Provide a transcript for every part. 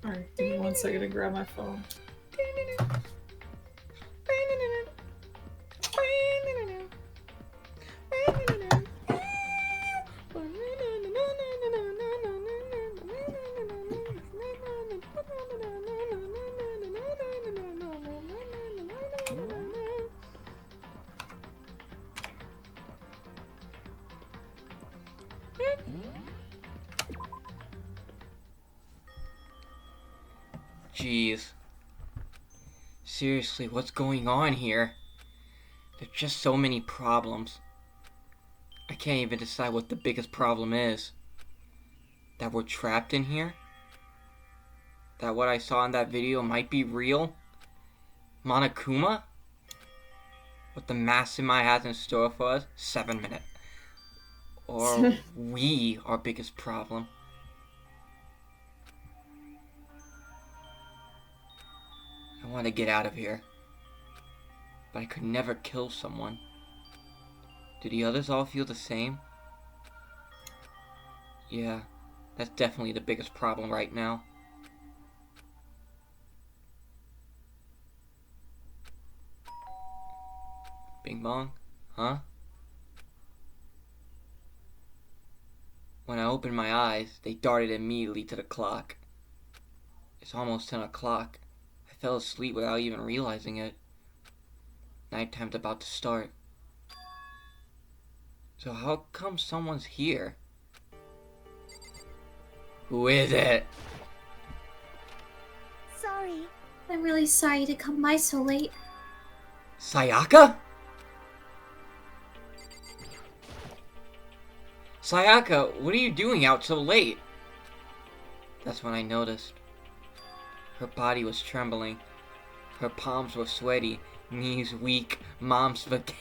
Alright, give me 1 second to grab my phone. Jeez. Seriously, what's going on here? There's just so many problems. I can't even decide what the biggest problem is. That we're trapped in here? That what I saw in that video might be real? Monokuma? What the Mastermind has in store for us? 7 minutes. Or we our biggest problem. I want to get out of here. But I could never kill someone. Do the others all feel the same? Yeah, that's definitely the biggest problem right now. Bing bong? Huh? When I opened my eyes, they darted immediately to the clock. It's almost 10 o'clock. I fell asleep without even realizing it. Nighttime's about to start. So how come someone's here? Who is it? Sorry. I'm really sorry to come by so late. Sayaka? Sayaka, what are you doing out so late? That's when I noticed. Her body was trembling. Her palms were sweaty, knees weak, mom's spaghetti.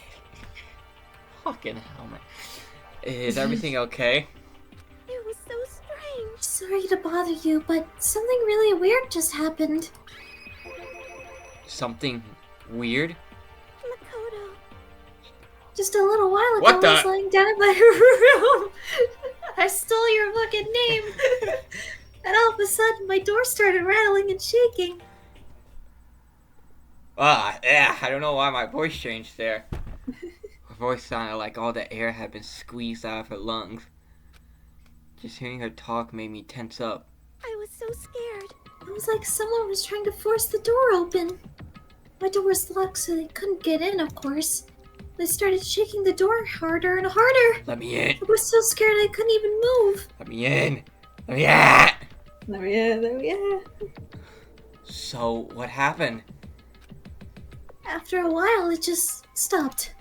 Fucking hell, man. Is everything okay? It was so strange. Sorry to bother you, but something really weird just happened. Something weird? Makoto. Just a little while ago, What the- I was lying down in my room. I stole your fucking name. And all of a sudden, my door started rattling and shaking. Yeah, I don't know why my voice changed there. Her voice sounded like all the air had been squeezed out of her lungs. Just hearing her talk made me tense up. I was so scared. It was like someone was trying to force the door open. My door was locked, so they couldn't get in, of course. They started shaking the door harder and harder. Let me in! I was so scared I couldn't even move. Let me in! Let me in! Yeah. So, what happened? After a while, it just stopped.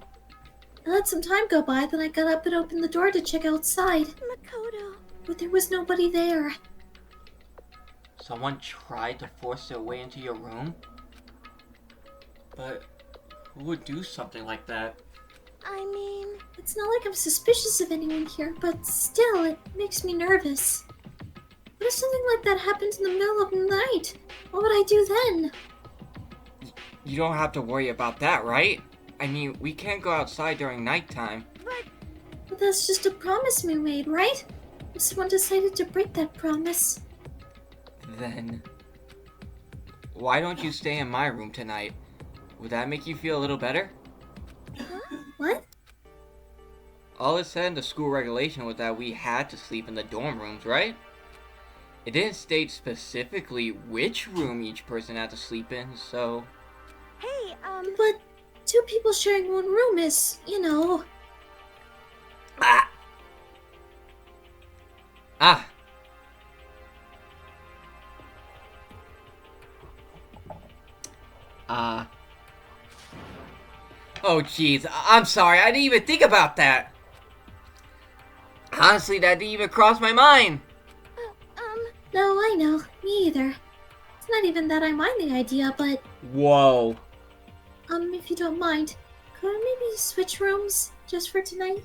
I let some time go by, then I got up and opened the door to check outside. Makoto. But there was nobody there. Someone tried to force their way into your room? But who would do something like that? I mean, It's not like I'm suspicious of anyone here, but still, it makes me nervous. What if something like that happens in the middle of the night? What would I do then? You don't have to worry about that, right? I mean, we can't go outside during nighttime. But that's just a promise we made, right? If someone decided to break that promise. Then, why don't you stay in my room tonight? Would that make you feel a little better? What? All it said in the school regulation was that we had to sleep in the dorm rooms, right? It didn't state specifically which room each person had to sleep in, so... hey, But two people sharing one room is, Ah! Ah! Oh, jeez. I'm sorry. I didn't even think about that. Honestly, that didn't even cross my mind. No, I know. Me either. It's not even that I mind the idea, but, Whoa. if you don't mind, could I maybe switch rooms just for tonight?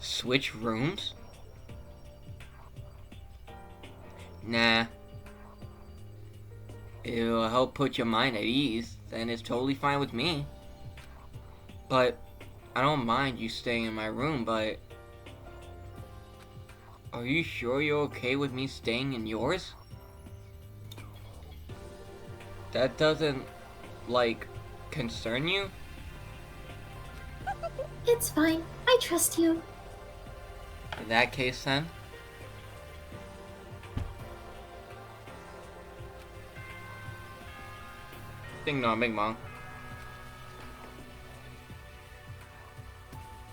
Switch rooms? Nah. It'll help put your mind at ease, then it's totally fine with me. But I don't mind you staying in my room, but... Are you sure you're okay with me staying in yours? That doesn't, like, concern you? It's fine. I trust you. In that case, then. Ding dong, bing bong.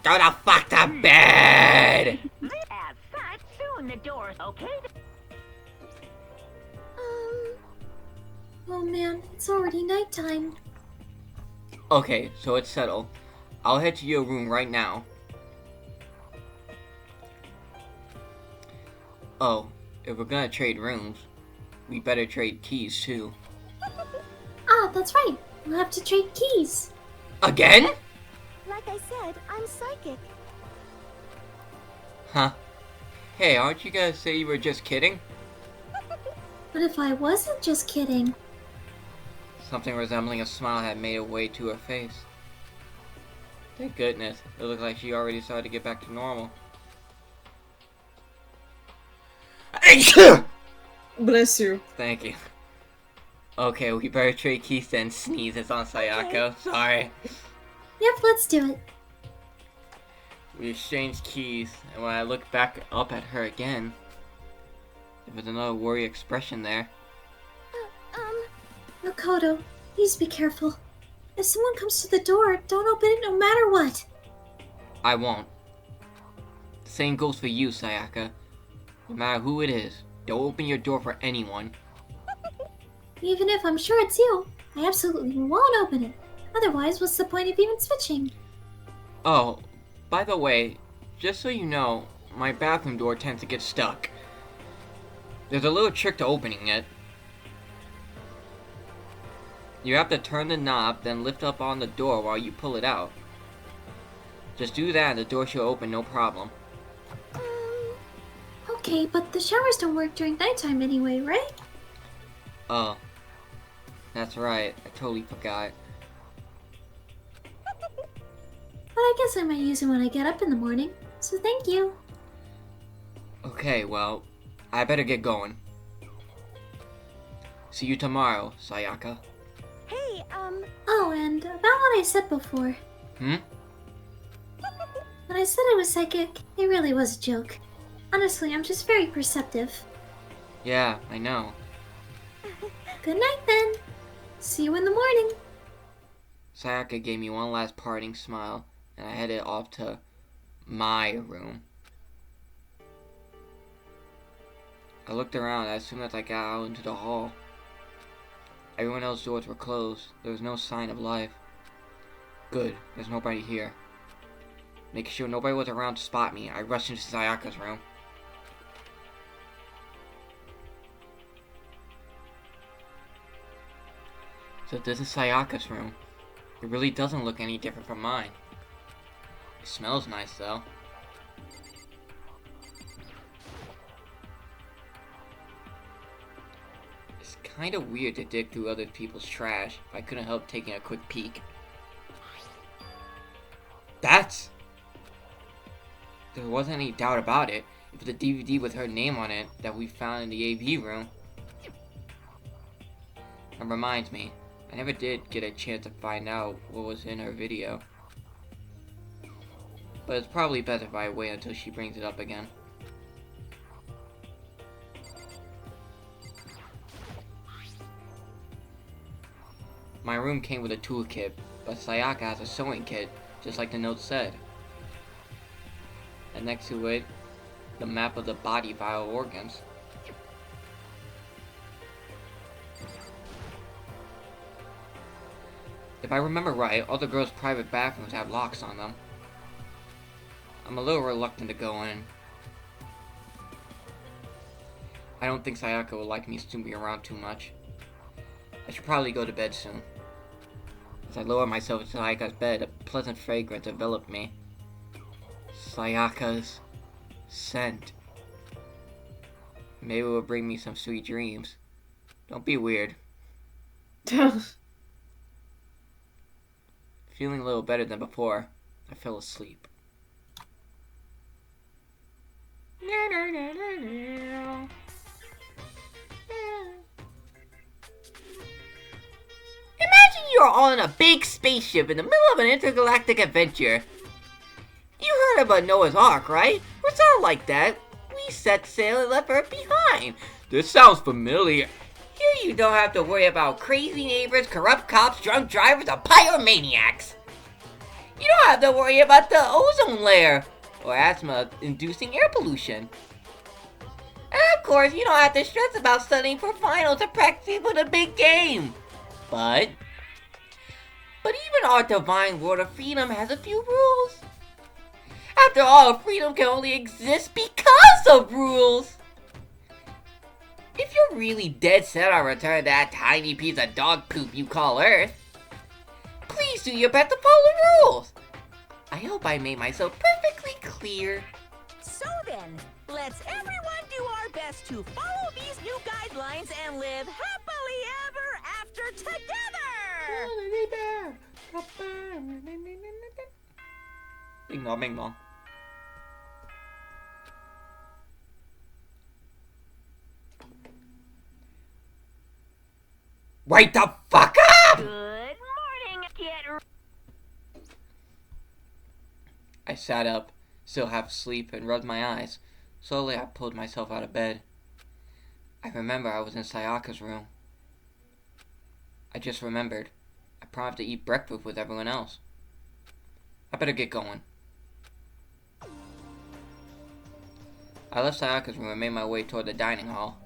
Go the fuck to bed! As such, soon the door's okay. Oh man, it's already nighttime. Okay, so it's settled. I'll head to your room right now. Oh, if we're gonna trade rooms, we better trade keys too. Ah, that's right. We'll have to trade keys. Again? Like I said, I'm psychic. Huh. Hey, aren't you gonna say you were just kidding? But if I wasn't just kidding? Something resembling a smile had made its way to her face. Thank goodness. It looked like she already started to get back to normal. Bless you. Thank you. Okay, we better trade keys then. Sneezes on Sayaka. Sorry. Yep, let's do it. We exchanged keys, and when I looked back up at her again, there was another worried expression there. Makoto, please be careful. If someone comes to the door, don't open it no matter what. I won't. The same goes for you, Sayaka. No matter who it is, don't open your door for anyone. Even if I'm sure it's you, I absolutely won't open it. Otherwise, what's the point of even switching? Oh, by the way, just so you know, my bathroom door tends to get stuck. There's a little trick to opening it. You have to turn the knob, then lift up on the door while you pull it out. Just do that and the door should open no problem. Okay, but the showers don't work during nighttime anyway, right? Oh, that's right, I totally forgot. But I guess I might use it when I get up in the morning, so thank you. Okay, well, I better get going. See you tomorrow, Sayaka. Hey, Oh, and about what I said before. Hmm? When I said I was psychic, it really was a joke. Honestly, I'm just very perceptive. Yeah, I know. Good night then. See you in the morning. Sayaka gave me one last parting smile, and I headed off to my room. I looked around as soon as I got out into the hall. Everyone else's doors were closed. There was no sign of life. Good, there's nobody here. Making sure nobody was around to spot me, I rushed into Sayaka's room. So this is Sayaka's room. It really doesn't look any different from mine. It smells nice though. It's kinda weird to dig through other people's trash. I couldn't help taking a quick peek. That's... There wasn't any doubt about it. It was the DVD with her name on it that we found in the AV room. That reminds me, I never did get a chance to find out what was in her video. But it's probably best if I wait until she brings it up again. My room came with a toolkit, but Sayaka has a sewing kit, just like the note said. And next to it, the map of the body vital organs. If I remember right, all the girls' private bathrooms have locks on them. I'm a little reluctant to go in. I don't think Sayaka would like me snooping around too much. I should probably go to bed soon. As I lowered myself into Sayaka's bed, a pleasant fragrance enveloped me. Sayaka's scent. Maybe it will bring me some sweet dreams. Don't be weird. Feeling a little better than before, I fell asleep. we are all in a big spaceship in the middle of an intergalactic adventure. You heard about Noah's Ark, right? We're sort of like that. We set sail and left Earth behind. This sounds familiar. Here you don't have to worry about crazy neighbors, corrupt cops, drunk drivers, or pyromaniacs. You don't have to worry about the ozone layer, or asthma-inducing air pollution. And of course, you don't have to stress about studying for finals or practicing for the big game. But even our divine world of freedom has a few rules. After all, freedom can only exist because of rules. If you're really dead set on returning that tiny piece of dog poop you call Earth, please do your best to follow the rules. I hope I made myself perfectly clear. So then, let's everyone do our best to follow these new guidelines and live happily ever after together! Bing bong, bing bong. Wake the fuck up! Good morning, get I sat up, still half asleep, and rubbed my eyes. Slowly I pulled myself out of bed. I remember I was in Sayaka's room. I just remembered. I promised to eat breakfast with everyone else. I better get going. I left Sayaka's room and made my way toward the dining hall.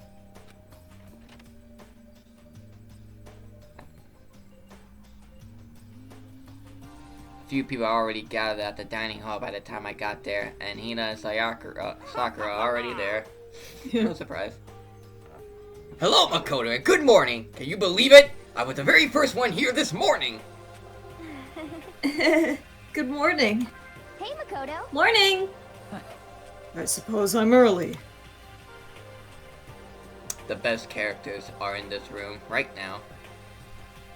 A few people already gathered at the dining hall by the time I got there, and Hina and Sakura already there. No surprise. Hello, Makoto, and good morning! Can you believe it? I was the very first one here this morning! Good morning. Hey, Makoto. Morning! I suppose I'm early. The best characters are in this room right now.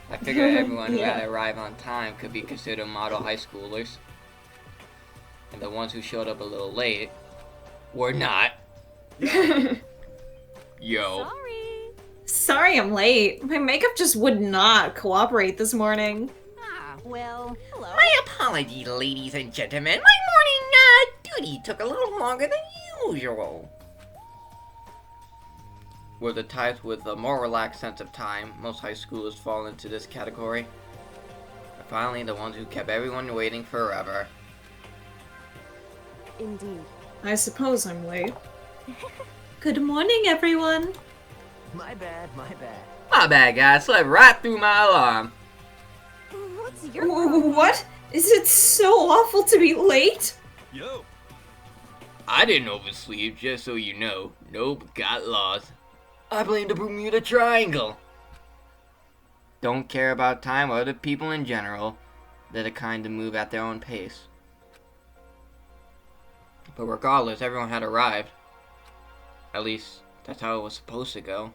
I figured everyone who had Yeah. arrived on time could be considered model high schoolers. And the ones who showed up a little late were not. Yo. Sorry. Sorry I'm late. My makeup just would not cooperate this morning. Ah, well, hello. My apologies, ladies and gentlemen. My morning duty took a little longer than usual. Were the types with a more relaxed sense of time, most high schoolers fall into this category. But finally, the ones who kept everyone waiting forever. Indeed. I suppose I'm late. Good morning, everyone. My bad, my bad. My bad, guys. Slept right through my alarm. What's your problem? What? Is it so awful to be late? Yo! I didn't oversleep, just so you know. Nope, got lost. I blame the Bermuda Triangle. Don't care about time or other people in general. They're the kind to move at their own pace. But regardless, everyone had arrived. At least, that's how it was supposed to go.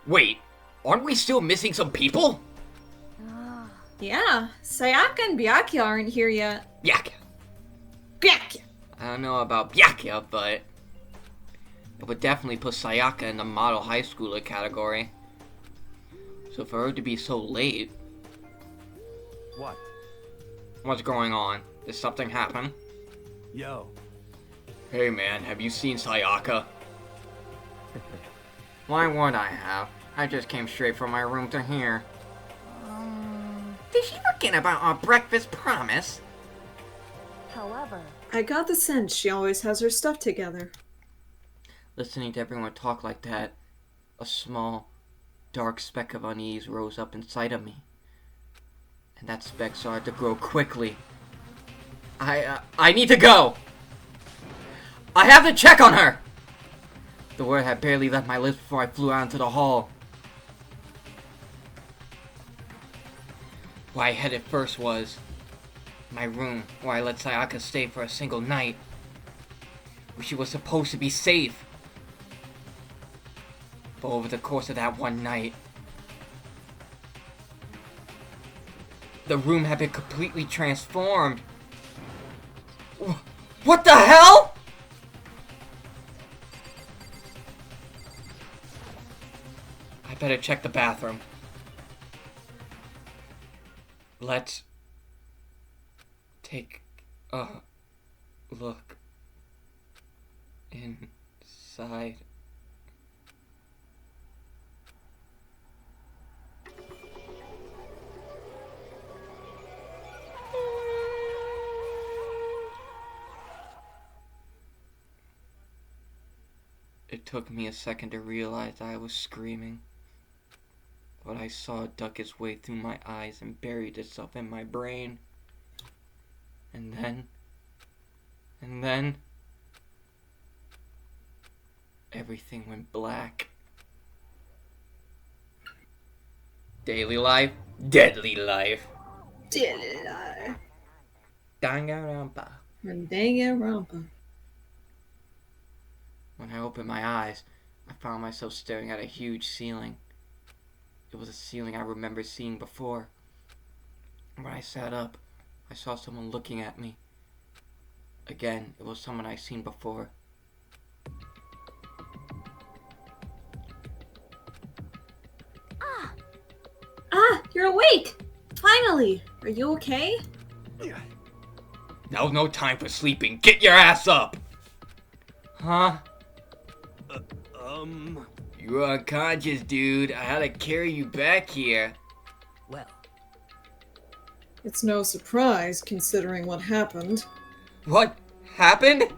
Wait, aren't we still missing some people? Ah, Yeah, Sayaka and Byakuya aren't here yet. Byakuya. Byakuya! I don't know about Byakuya, but it would definitely put Sayaka in the model high schooler category. So for her to be so late, What? what's going on? Did something happen? Yo. Hey man, have you seen Sayaka? Why would I have? I just came straight from my room to here. Did she forget about our breakfast promise? however, I got the sense she always has her stuff together. Listening to everyone talk like that, a small, dark speck of unease rose up inside of me. And that speck started to grow quickly. I need to go! I have to check on her! The word had barely left my lips before I flew out into the hall. Where I headed first was my room, where I let Sayaka stay for a single night. Where she was supposed to be safe. But over the course of that one night, the room had been completely transformed. What the hell? I better check the bathroom. Let's take a look inside. It took me a second to realize I was screaming, but I saw it duck its way through my eyes and buried itself in my brain. And then, everything went black. Daily life, deadly life. Danganronpa. Danganronpa. When I opened my eyes, I found myself staring at a huge ceiling. It was a ceiling I remember seeing before. When I sat up, I saw someone looking at me. Again, it was someone I'd seen before. You're awake! Finally! Are you okay? Now's no time for sleeping. Get your ass up! Huh? You're unconscious, dude. I had to carry you back here. Well, It's no surprise, considering what happened. What happened?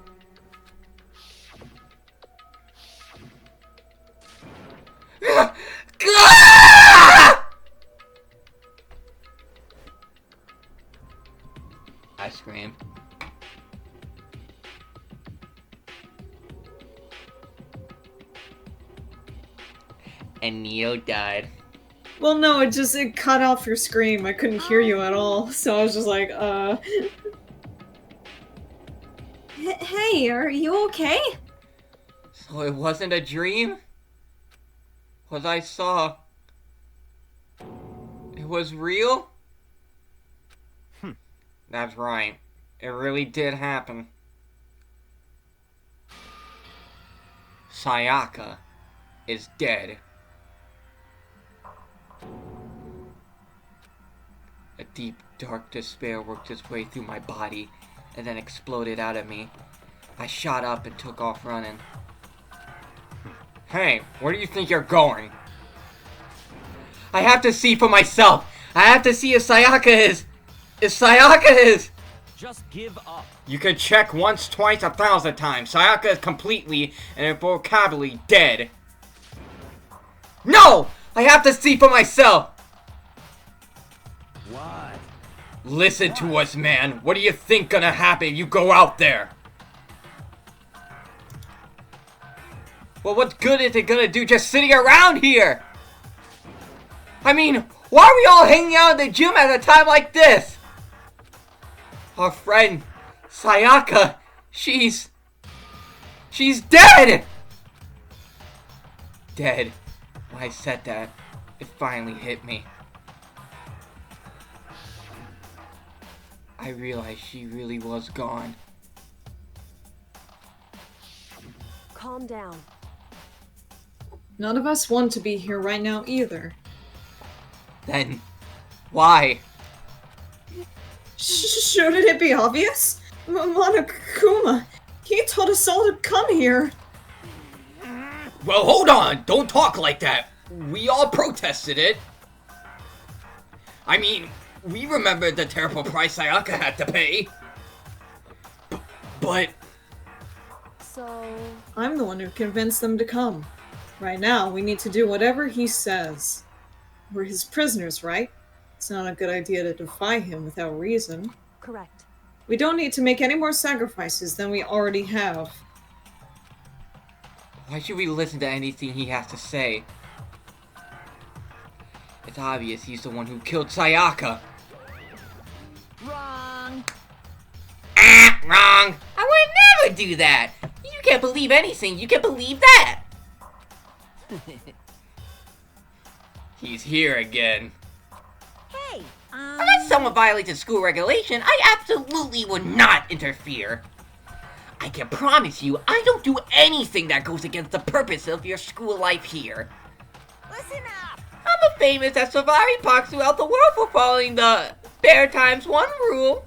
I screamed. And Neo died. Well, no, it cut off your scream. I couldn't hear you at all, so I was just like, Hey, are you okay? So it wasn't a dream? What I saw... it was real? That's right. It really did happen. Sayaka is dead. A deep, dark despair worked its way through my body and then exploded out of me. I shot up and took off running. Hey, where do you think you're going? I have to see for myself! I have to see if Sayaka is... If Sayaka is... just give up. You could check once, twice, 1,000 times. Sayaka is completely and irrevocably dead. No! I have to see for myself! What? Listen to us, man. What do you think gonna happen if you go out there? Well, what good is it gonna do just sitting around here? I mean, why are we all hanging out in the gym at a time like this? Our friend, Sayaka, she's dead! Dead. When I said that, it finally hit me. I realized she really was gone. Calm down. None of us want to be here right now either. Then, why? Shouldn't it be obvious? Monokuma, he told us all to come here. Well, hold on! Don't talk like that! We all protested it! I mean, we remember the terrible price Sayaka had to pay! But... So... I'm the one who convinced them to come. Right now, we need to do whatever he says. We're his prisoners, right? It's not a good idea to defy him without reason. Correct. We don't need to make any more sacrifices than we already have. why should we listen to anything he has to say? It's obvious he's the one who killed Sayaka. Wrong. Wrong! I would never do that! You can't believe anything, you can believe that! He's here again. Hey, Unless someone violates a school regulation, I absolutely would not interfere. I can promise you, I don't do anything that goes against the purpose of your school life here. listen up. I'm a famous at Savari Parks throughout the world for following the spare times 1 rule.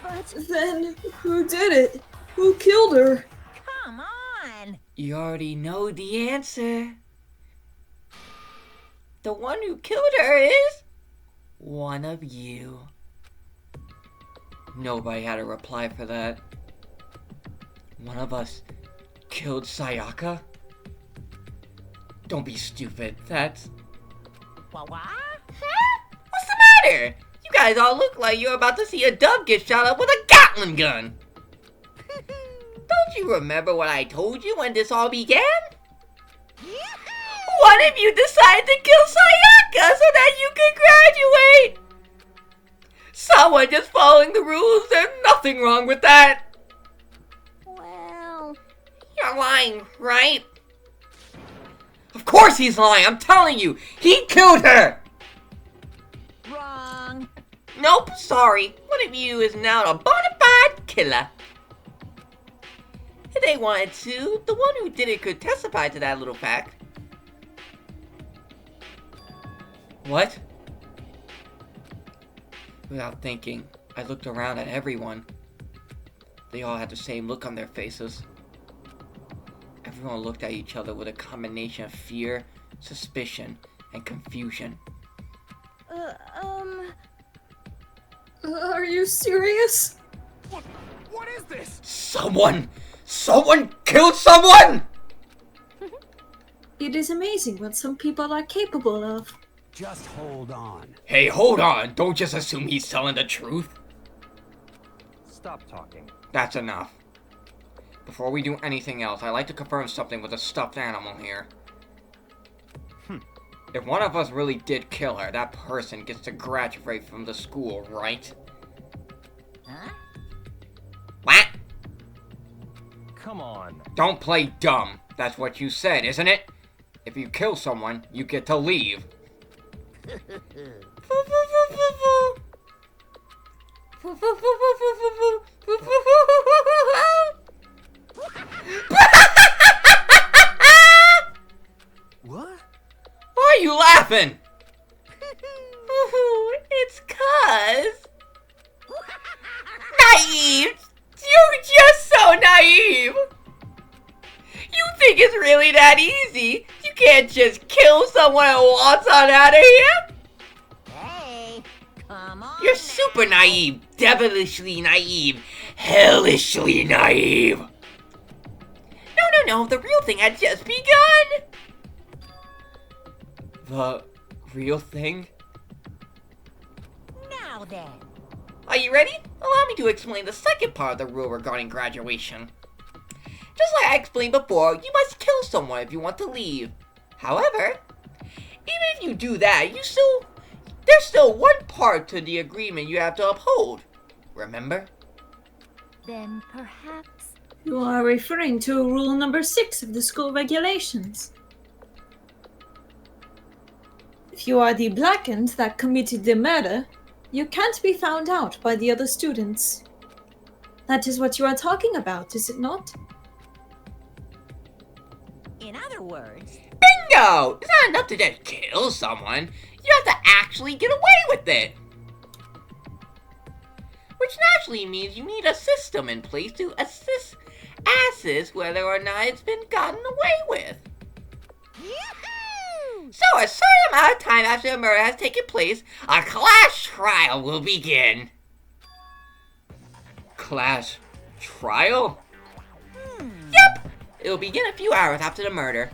But Then who did it? Who killed her? Come on. You already know the answer. The one who killed her is one of you. Nobody had a reply for that. One of us killed Sayaka? Don't be stupid. That's... What? Huh? What's the matter? You guys all look like you're about to see a dove get shot up with a Gatling gun. Don't you remember what I told you when this all began? What if you decide to kill Sayaka so that you can graduate? Someone just following the rules, there's nothing wrong with that. well, You're lying, right? Of course he's lying, I'm telling you! He killed her! Wrong. Nope, sorry. One of you is now a bona fide killer. If they wanted to, the one who did it could testify to that little fact. What? Without thinking, I looked around at everyone. They all had the same look on their faces. Everyone looked at each other with a combination of fear, suspicion, and confusion. Are you serious? What is this? Someone killed someone! It is amazing what some people are capable of. Just hold on. Hey, hold on. Don't just assume he's telling the truth. Stop talking. That's enough. Before we do anything else, I'd like to confirm something with a stuffed animal here. If one of us really did kill her, that person gets to graduate from the school, right? Huh? What? Come on. Don't play dumb. That's what you said, isn't it? If you kill someone, you get to leave. What? Why are you laughing? It's 'cause... Naive! You're just so naive! You think it's really that easy? You can't just kill someone and waltz on out of here? Hey, come on. You're super naive, devilishly naive, hellishly naive. No, the real thing had just begun. The real thing? Now then. Are you ready? Allow me to explain the second part of the rule regarding graduation. Just like I explained before, you must kill someone if you want to leave. However, even if you do that, there's still one part to the agreement you have to uphold. Remember? then perhaps. You are referring to rule number 6 of the school regulations. If you are the blackened that committed the murder, you can't be found out by the other students. That is what you are talking about, is it not? In other words, Bingo! It's not enough to just kill someone. You have to actually get away with it. Which naturally means you need a system in place to assist whether or not it's been gotten away with. yahoo! So a certain amount of time after the murder has taken place, a class trial will begin. Class trial? Yep! It'll begin a few hours after the murder.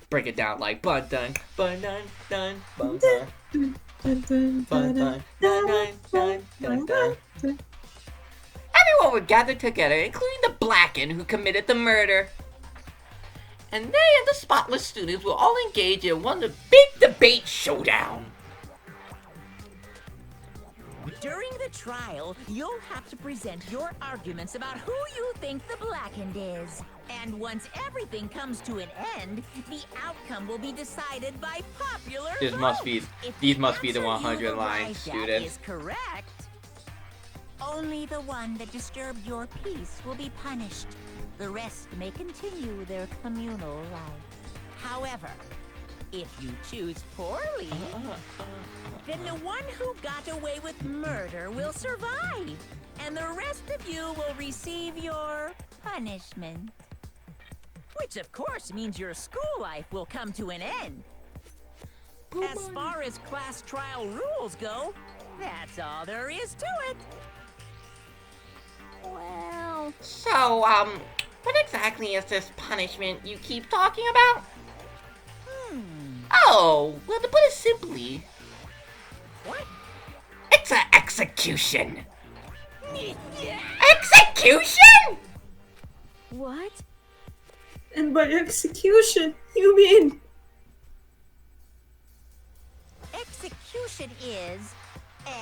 Break it down like bun dun bun dun dun bun dun bun dun dun dun dun dun. Everyone would gather together, including the blackened who committed the murder. And they and the spotless students will all engage in one big debate showdown. During the trial, you'll have to present your arguments about who you think the blackened is. And once everything comes to an end, the outcome will be decided by popular These must be the answer 100 you've lines, arrived at students. is correct, only the one that disturbed your peace will be punished. The rest may continue their communal life. However, If you choose poorly, then the one who got away with murder will survive, and the rest of you will receive your punishment. Which, of course, means your school life will come to an end. As far as class trial rules go, that's all there is to it. Well, So, what exactly is this punishment you keep talking about? Oh, well, to put it simply, What? it's an execution. Execution? what? And by execution, you mean... Execution is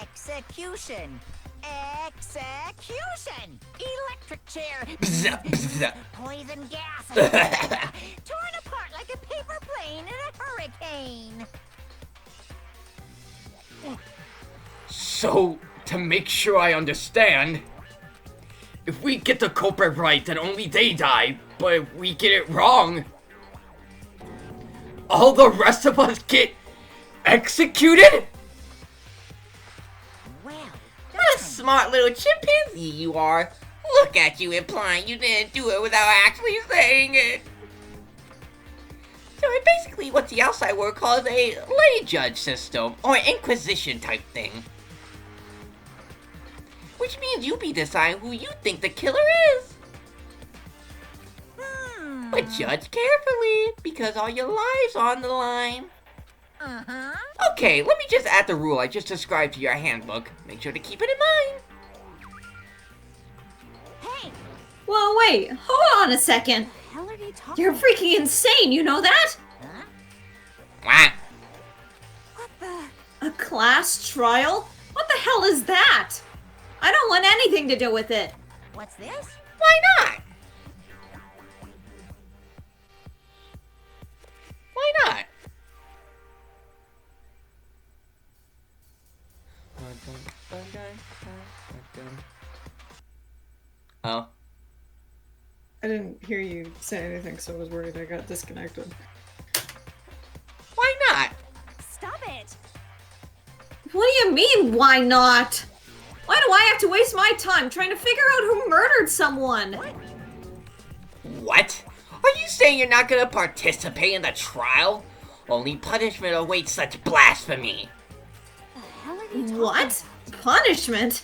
execution. Execution! Electric chair! Bzz, bzz. Poison gas! Torn apart like a paper plane in a hurricane! So, to make sure I understand, if we get the culprit right, then only they die, but if we get it wrong, all the rest of us get executed? Well, What a smart little chimpanzee you are. Look at you implying you didn't do it without actually saying it. So it's basically what the outside world calls a lay judge system, or inquisition type thing. Which means you be deciding who you think the killer is. But judge carefully, because all your lives are on the line. Uh-huh. Okay, let me just add the rule I just described to your handbook. Make sure to keep it in mind. Hey, Whoa, wait, hold on a second. The hell are you talking You're about? freaking insane, you know that? What? What the? A class trial? What the hell is that? I don't want anything to do with it. what's this? Why not? Why not? Oh. I didn't hear you say anything, so I was worried I got disconnected. Why not? Stop it! What do you mean, why not? Why do I have to waste my time trying to figure out who murdered someone? What? Are you saying you're not gonna participate in the trial? Only punishment awaits such blasphemy. The hell are you talking What? Punishment?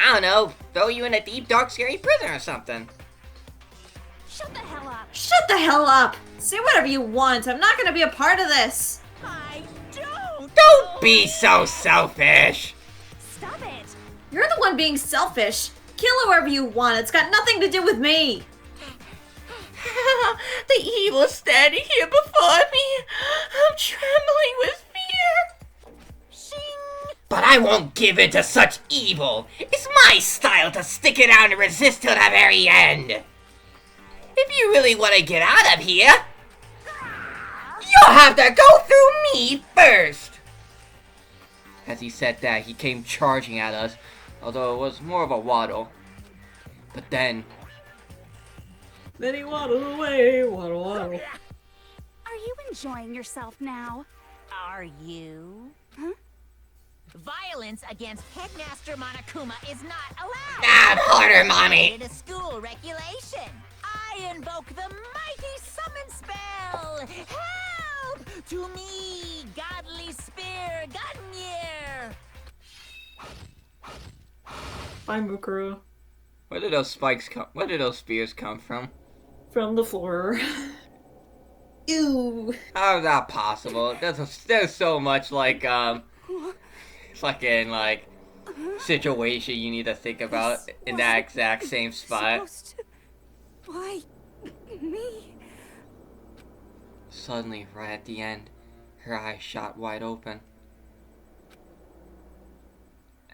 I don't know, throw you in a deep, dark, scary prison or something. Shut the hell up! Shut the hell up! Say whatever you want, I'm not gonna be a part of this! I don't! Don't be so selfish. Stop it! You're the one being selfish. Kill whoever you want, it's got nothing to do with me! The evil standing here before me. I'm trembling with fear. Shing! But I won't give in to such evil. It's my style to stick it out and resist till the very end. If you really want to get out of here, you'll have to go through me first. As he said that, he came charging at us, although it was more of a waddle. But then, Then he waddled away, waddle, waddle. Are you enjoying yourself now? Are you? Huh? Violence against Headmaster Monokuma is not allowed! not harder, mommy. It is a school regulation. I invoke the mighty summon spell! Help! To me, godly spear, Gungnir! Bye, Mukuro. Where did those spikes come? Where did those spears come from? From the floor. Ew. How is that possible? There's so much like fucking like situation you need to think about in that exact same spot. Supposed to... Why me? Suddenly, right at the end, her eyes shot wide open.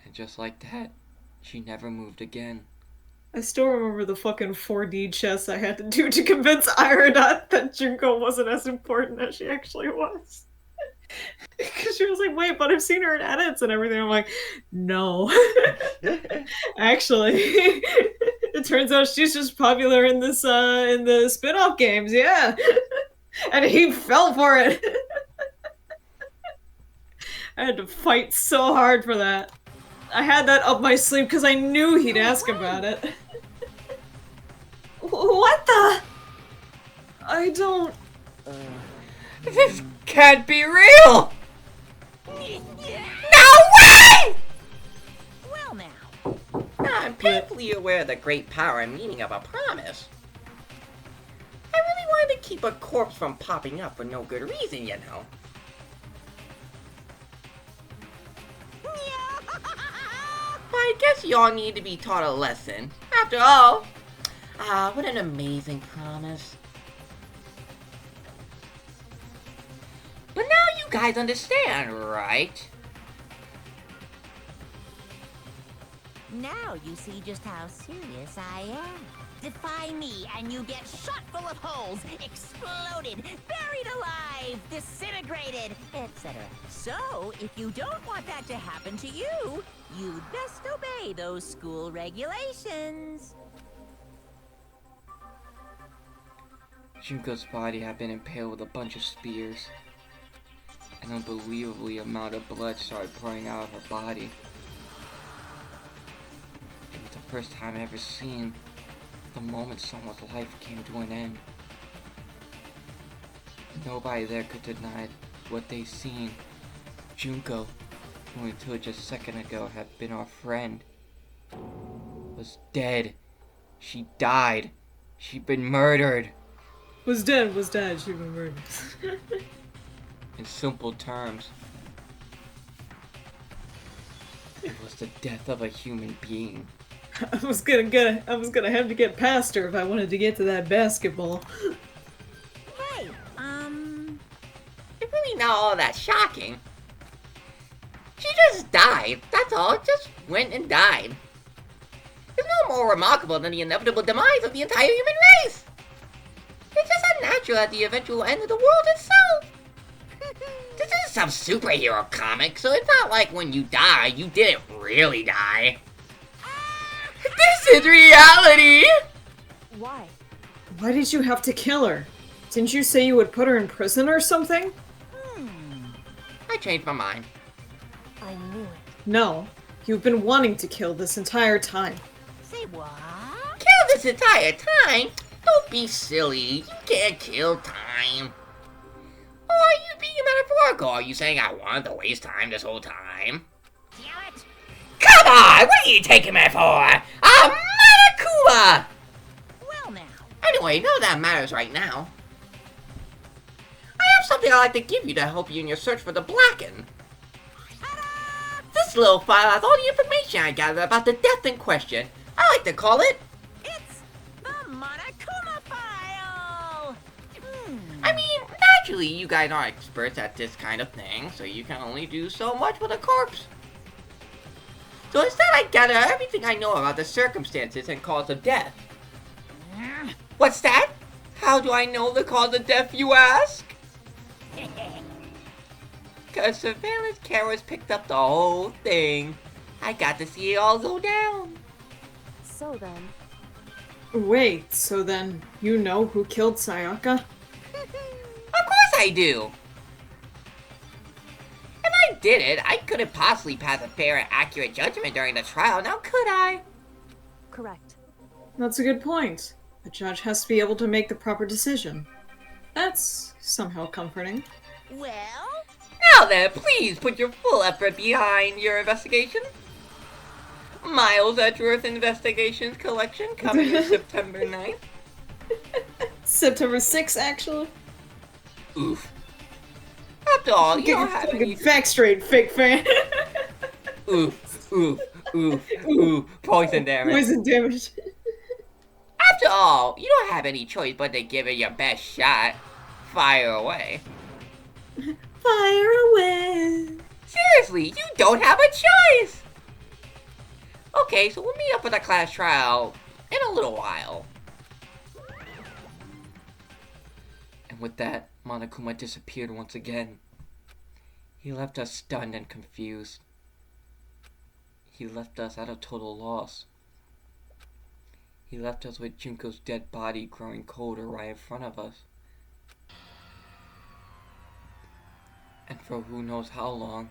And just like that, she never moved again. I still remember the fucking 4D chess I had to do to convince Irodot that Junko wasn't as important as she actually was. Because she was like, wait, but I've seen her in edits and everything. I'm like, no. Actually, it turns out she's just popular in this in the spin-off games, yeah. And he fell for it! I had to fight so hard for that. I had that up my sleeve because I knew he'd ask about it. What the? I don't... This can't be real! No way! Well now. I'm painfully aware of the great power and meaning of a promise. I really wanted to keep a corpse from popping up for no good reason, you know. But I guess y'all need to be taught a lesson. After all, what an amazing promise. But now you guys understand, right? Now you see just how serious I am. Defy me and you get shot full of holes, exploded, buried alive, disintegrated, etc. So, if you don't want that to happen to you, you'd best obey those school regulations. Junko's body had been impaled with a bunch of spears. An unbelievably amount of blood started pouring out of her body. It was the first time I ever seen the moment someone's life came to an end. Nobody there could deny what they seen. Junko, who until just a second ago had been our friend, was dead. She died. She'd been murdered. Was dead, she'd been murdered. In simple terms, it was the death of a human being. I was gonna have to get past her if I wanted to get to that basketball. Hey, It's really not all that shocking. She just died, that's all. Just went and died. It's no more remarkable than the inevitable demise of the entire human race. It's just unnatural at the eventual end of the world itself. This is some superhero comic, so it's not like when you die, you didn't really die. This is reality! Why? Why did you have to kill her? Didn't you say you would put her in prison or something? I changed my mind. I knew it. No. You've been wanting to kill this entire time. say what? Kill this entire time? Don't be silly. You can't kill time. Or are you being metaphorical? Are you saying I wanted to waste time this whole time? Damn it! Come on! What are you taking me for? I'm Monokuma! Well now. Anyway, none of that matters right now. I have something I'd like to give you to help you in your search for the Blacken. This little file has all the information I gathered about the death in question. I like to call it... It's the Monokuma file! I mean, naturally, you guys aren't experts at this kind of thing, so you can only do so much with a corpse. So instead, I gather everything I know about the circumstances and cause of death. What's that? How do I know the cause of death, you ask? Cause surveillance cameras picked up the whole thing. I got to see it all go down. So then, Wait, so then you know who killed Sayaka? Of course I do. If I did it, I couldn't possibly pass a fair and accurate judgment during the trial, now could I? correct. That's a good point. A judge has to be able to make the proper decision. That's somehow comforting. Well, Now then, please put your full effort behind your investigation. Miles Edgeworth Investigations Collection coming in September 9th. September 6th, actually. Oof. After all, you Get your don't have any... fucking facts straight, fake fan. Oof, oof, oof, oof. Poison damage. Poison damage. After all, you don't have any choice but to give it your best shot. Fire away. Fire away. Seriously, you don't have a choice! Okay, so we'll meet up for the class trial in a little while. And with that, Monokuma disappeared once again. He left us stunned and confused. He left us at a total loss. He left us with Junko's dead body growing colder right in front of us. for who knows how long.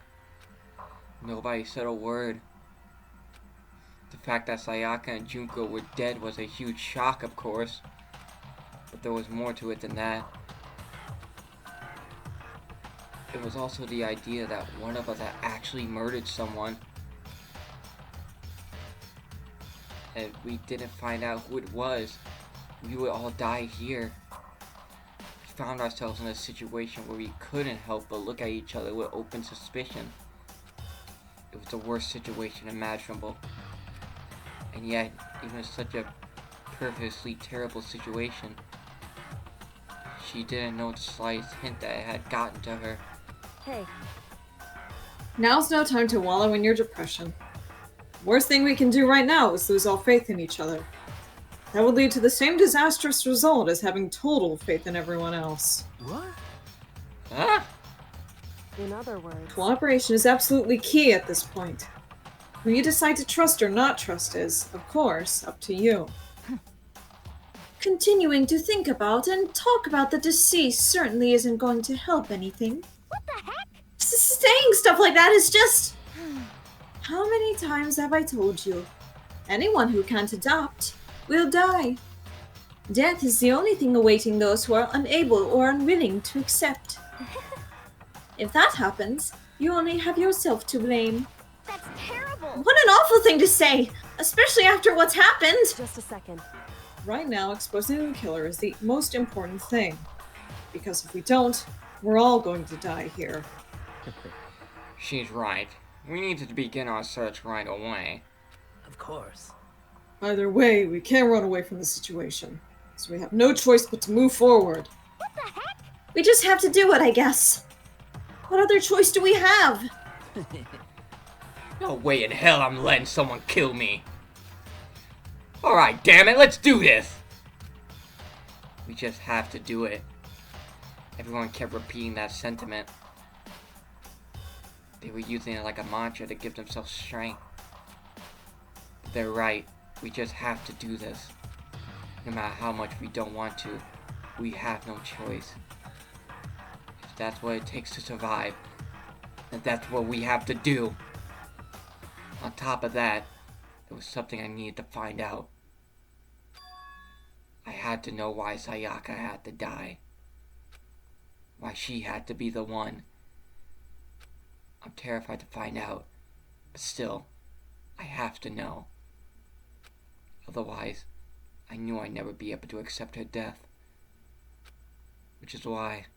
Nobody said a word. The fact that Sayaka and Junko were dead was a huge shock, of course. But there was more to it than that. It was also the idea that one of us had actually murdered someone. And we didn't find out who it was. We would all die here. We found ourselves in a situation where we couldn't help but look at each other with open suspicion. It was the worst situation imaginable. And yet, even in such a purposely terrible situation, she didn't know the slightest hint that it had gotten to her. Hey, Now's no time to wallow in your depression. Worst thing we can do right now is lose all faith in each other. That would lead to the same disastrous result as having total faith in everyone else. What? Huh? in other words, Cooperation is absolutely key at this point. Who you decide to trust or not trust is, of course, up to you. Continuing to think about and talk about the deceased certainly isn't going to help anything. What the heck? Saying stuff like that is just... How many times have I told you? Anyone who can't adopt will die. Death is the only thing awaiting those who are unable or unwilling to accept. If that happens, you only have yourself to blame. That's terrible. What an awful thing to say, especially after what's happened. just a second. Right now, exposing the killer is the most important thing. Because if we don't, we're all going to die here. She's right. We need to begin our search right away. Of course. Either way, we can't run away from the situation. So we have no choice but to move forward. What the heck? We just have to do it, I guess. What other choice do we have? No way in hell I'm letting someone kill me. Alright, damn it, let's do this! We just have to do it. Everyone kept repeating that sentiment. They were using it like a mantra to give themselves strength. But they're right. We just have to do this. No matter how much we don't want to, we have no choice. If that's what it takes to survive, then that's what we have to do. On top of that, there was something I needed to find out. I had to know why Sayaka had to die. Why she had to be the one. I'm terrified to find out, but still, I have to know. Otherwise, I knew I'd never be able to accept her death. Which is why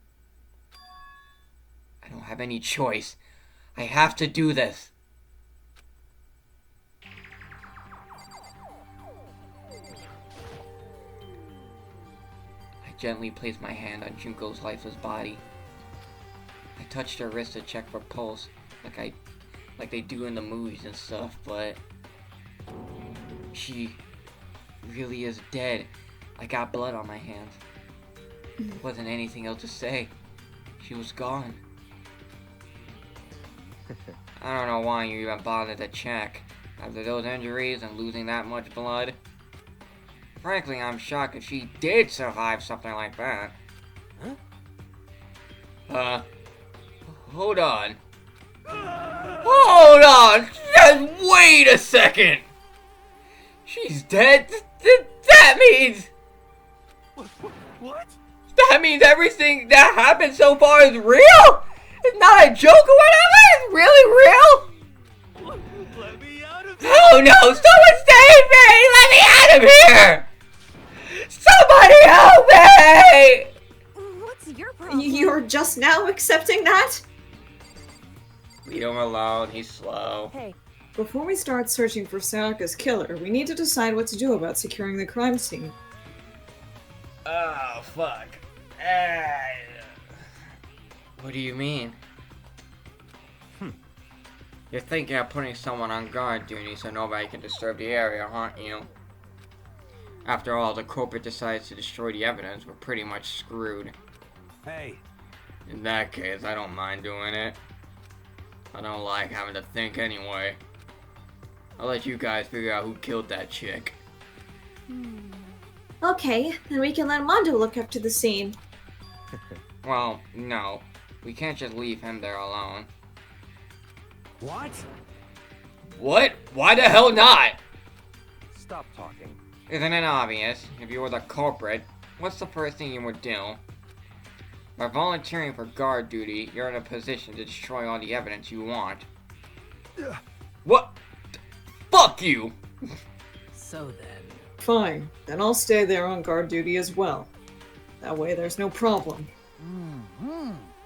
I don't have any choice. I have to do this. I gently placed my hand on Junko's lifeless body. I touched her wrist to check for pulse, like they do in the movies and stuff, but she really is dead. I got blood on my hands. There wasn't anything else to say. She was gone. I don't know why you even bothered to check. After those injuries and losing that much blood. Frankly, I'm shocked if she did survive something like that. Hold on. Hold on! Just wait a second! She's dead? That means... What? That means everything that happened so far is real? It's not a joke or whatever? It's really real? Let me out of here! Oh no! Someone save me! Let me out of here! Somebody help me! What's your problem? You're just now accepting that? Leave him alone, he's slow. Hey, Before we start searching for Sayaka's killer, we need to decide what to do about securing the crime scene. Oh, fuck. What do you mean? You're thinking of putting someone on guard duty so nobody can disturb the area, aren't you? After all, the culprit decides to destroy the evidence, we're pretty much screwed. Hey, In that case, I don't mind doing it. I don't like having to think anyway. I'll let you guys figure out who killed that chick. Okay, then we can let Mondo look after the scene. Well, no. We can't just leave him there alone. What? What? Why the hell not? Stop talking. Isn't it obvious? If you were the culprit, what's the first thing you would do? By volunteering for guard duty, you're in a position to destroy all the evidence you want. What? Fuck you! So then. Fine, then I'll stay there on guard duty as well. That way there's no problem.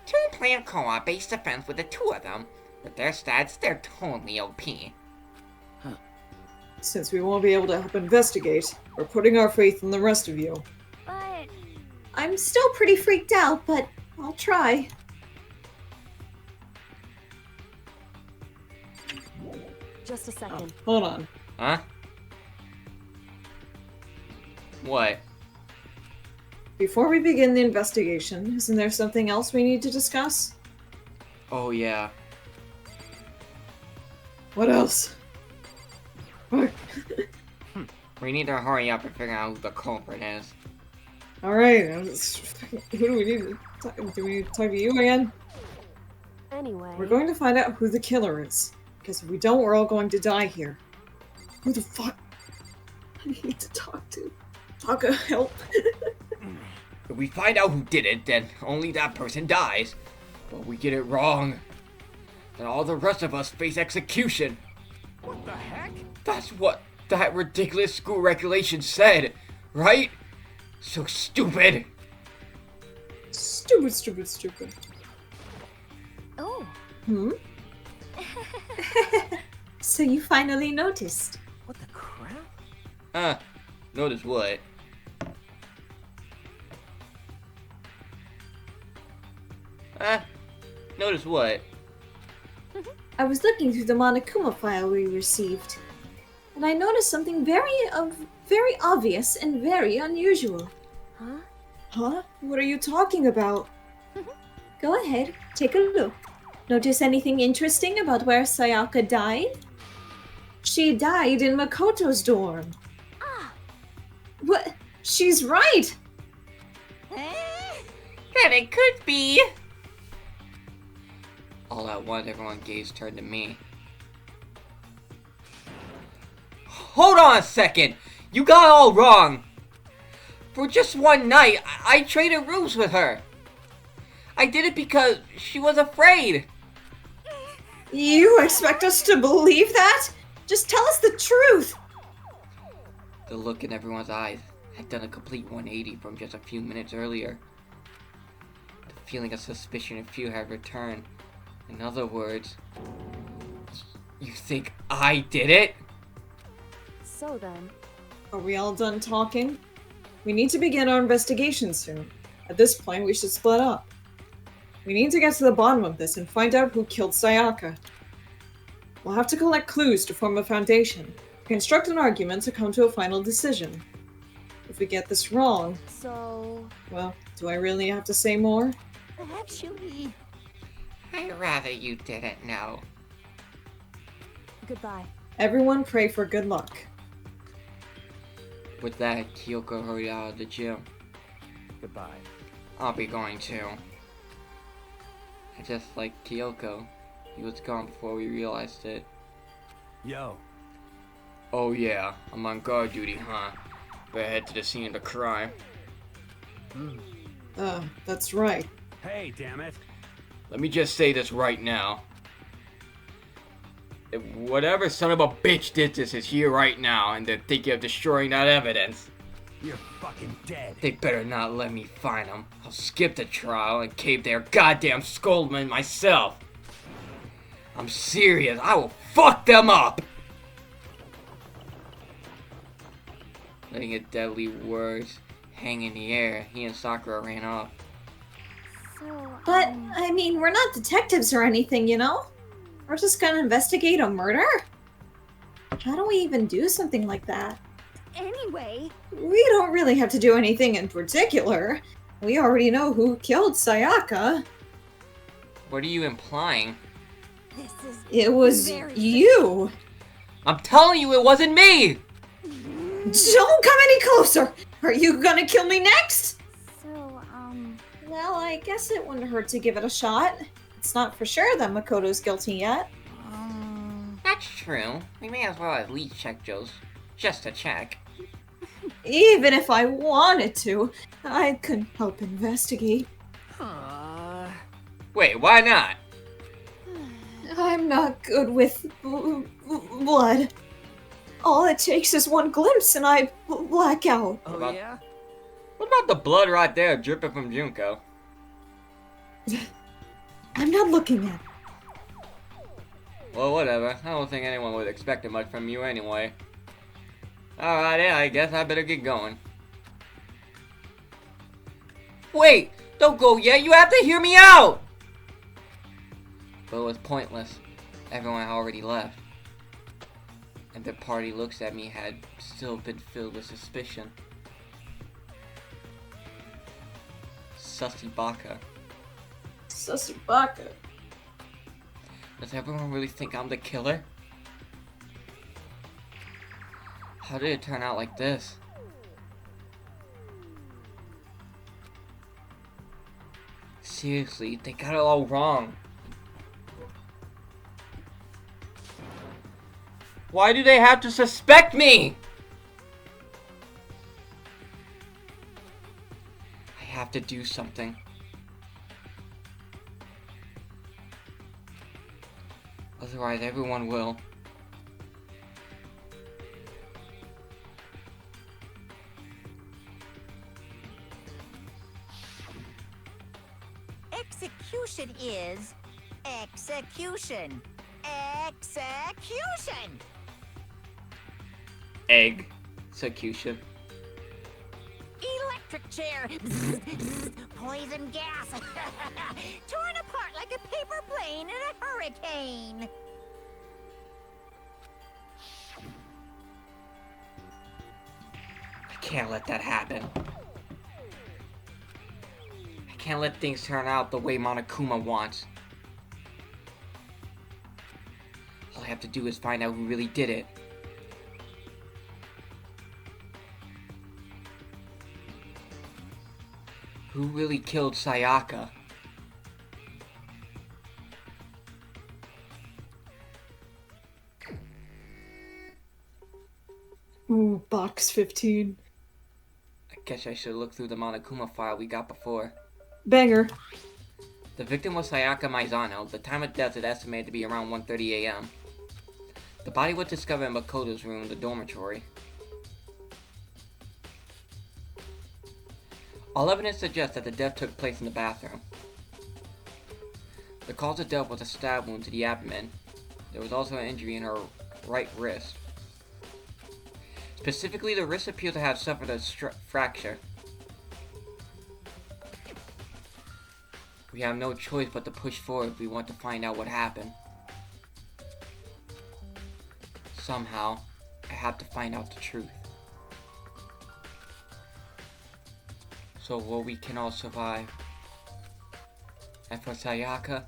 Two player co-op base defense with the two of them. With their stats, they're totally OP. Since we won't be able to help investigate, we're putting our faith in the rest of you. But I'm still pretty freaked out, but I'll try. just a Oh, second. hold on. Huh? What? Before we begin the investigation, isn't there something else we need to discuss? Oh yeah. What else? What? We need to hurry up and figure out who the culprit is. Alright, who do we need to talk, do we need to talk to you again? Anyway, We're going to find out who the killer is. Because if we don't, we're all going to die here. Who the fuck? I need to talk to. Taka, help. If we find out who did it, then only that person dies. But we get it wrong, then all the rest of us face execution. What the heck? That's what that ridiculous school regulation said, right? So stupid. Stupid, stupid, stupid. oh, Hmm? So you finally noticed. What the crap? Notice what? Notice what? I was looking through the Monokuma file we received, and I noticed something very obvious and very unusual. huh? Huh? What are you talking about? Go ahead, take a look. Notice anything interesting about where Sayaka died? She died in Makoto's dorm. Ah, What? She's right! And it could be. All at once, everyone's gaze turned to me. Hold on a second! You got it all wrong! For just one night, I traded rooms with her. I did it because she was afraid. You expect us to believe that? Just tell us the truth! The look in everyone's eyes had done a complete 180 from just a few minutes earlier. The feeling of suspicion and fear had returned. In other words, you think I did it? so then, Are we all done talking? We need to begin our investigation soon. At this point, we should split up. We need to get to the bottom of this and find out who killed Sayaka. We'll have to collect clues to form a foundation, construct an argument to come to a final decision. If we get this wrong, so well, do I really have to say more? Actually, I'd rather you didn't know. goodbye. Everyone pray for good luck. With that, Kyoko hurried out of the gym. Goodbye. I'll be going too. And just like Kyoko, he was gone before we realized it. Yo. Oh yeah, I'm on guard duty, huh? Better head to the scene of the crime. That's right. Hey, damn it. Let me just say this right now. If whatever son of a bitch did this is here right now and they're thinking of destroying that evidence, You're fucking dead. they better not let me find them. I'll skip the trial and cave their goddamn skullman myself. I'm serious, I will fuck them up! Letting his deadly words hang in the air, he and Sakura ran off. So, But, I mean, we're not detectives or anything, you know? We're just gonna investigate a murder? How do we even do something like that? anyway, We don't really have to do anything in particular. We already know who killed Sayaka. What are you implying? this is It was very you. I'm telling you it wasn't me! Don't come any closer. Are you gonna kill me next? so, Well, I guess it wouldn't hurt to give it a shot. It's not for sure that Makoto's guilty yet. That's true. We may as well at least check Joe's. Just to check. Even if I wanted to, I couldn't help investigate. Wait, why not? I'm not good with blood. All it takes is one glimpse and I black out. Oh, yeah? What about the blood right there dripping from Junko? I'm not looking at it. Well, whatever. I don't think anyone would expect it much from you anyway. Alright, yeah, I guess I better get going. Wait! Don't go yet! You have to hear me out! But it was pointless. Everyone had already left. And the party looks at me had still been filled with suspicion. Sussy Baka. Sussy Baka. Does everyone really think I'm the killer? How did it turn out like this? Seriously, they got it all wrong. Why do they have to suspect me? I have to do something. Otherwise, everyone will. Execution is execution. Execution! Egg. Execution. Electric chair. Poison gas. Torn apart like a paper plane in a hurricane. I can't let that happen. I can't let things turn out the way Monokuma wants. All I have to do is find out who really did it. Who really killed Sayaka? Ooh, box 15. I guess I should look through the Monokuma file we got before. Banger. The victim was Sayaka Maizano. The time of death is estimated to be around 1:30 a.m. The body was discovered in Makoto's room, the dormitory. All evidence suggests that the death took place in the bathroom. The cause of death was a stab wound to the abdomen. There was also an injury in her right wrist. Specifically, the wrist appeared to have suffered a fracture. We have no choice but to push forward if we want to find out what happened. Somehow, I have to find out the truth. So we can all survive. And for Sayaka,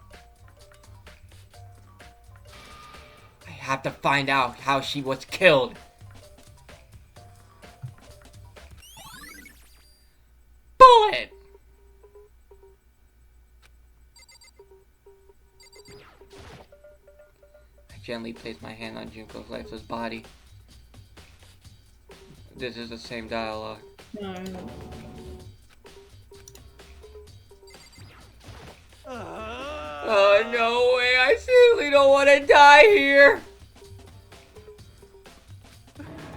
I have to find out how she was killed. Bullet! I gently place my hand on Junko's lifeless body. This is the same dialogue. No. Oh, no way. I seriously don't want to die here.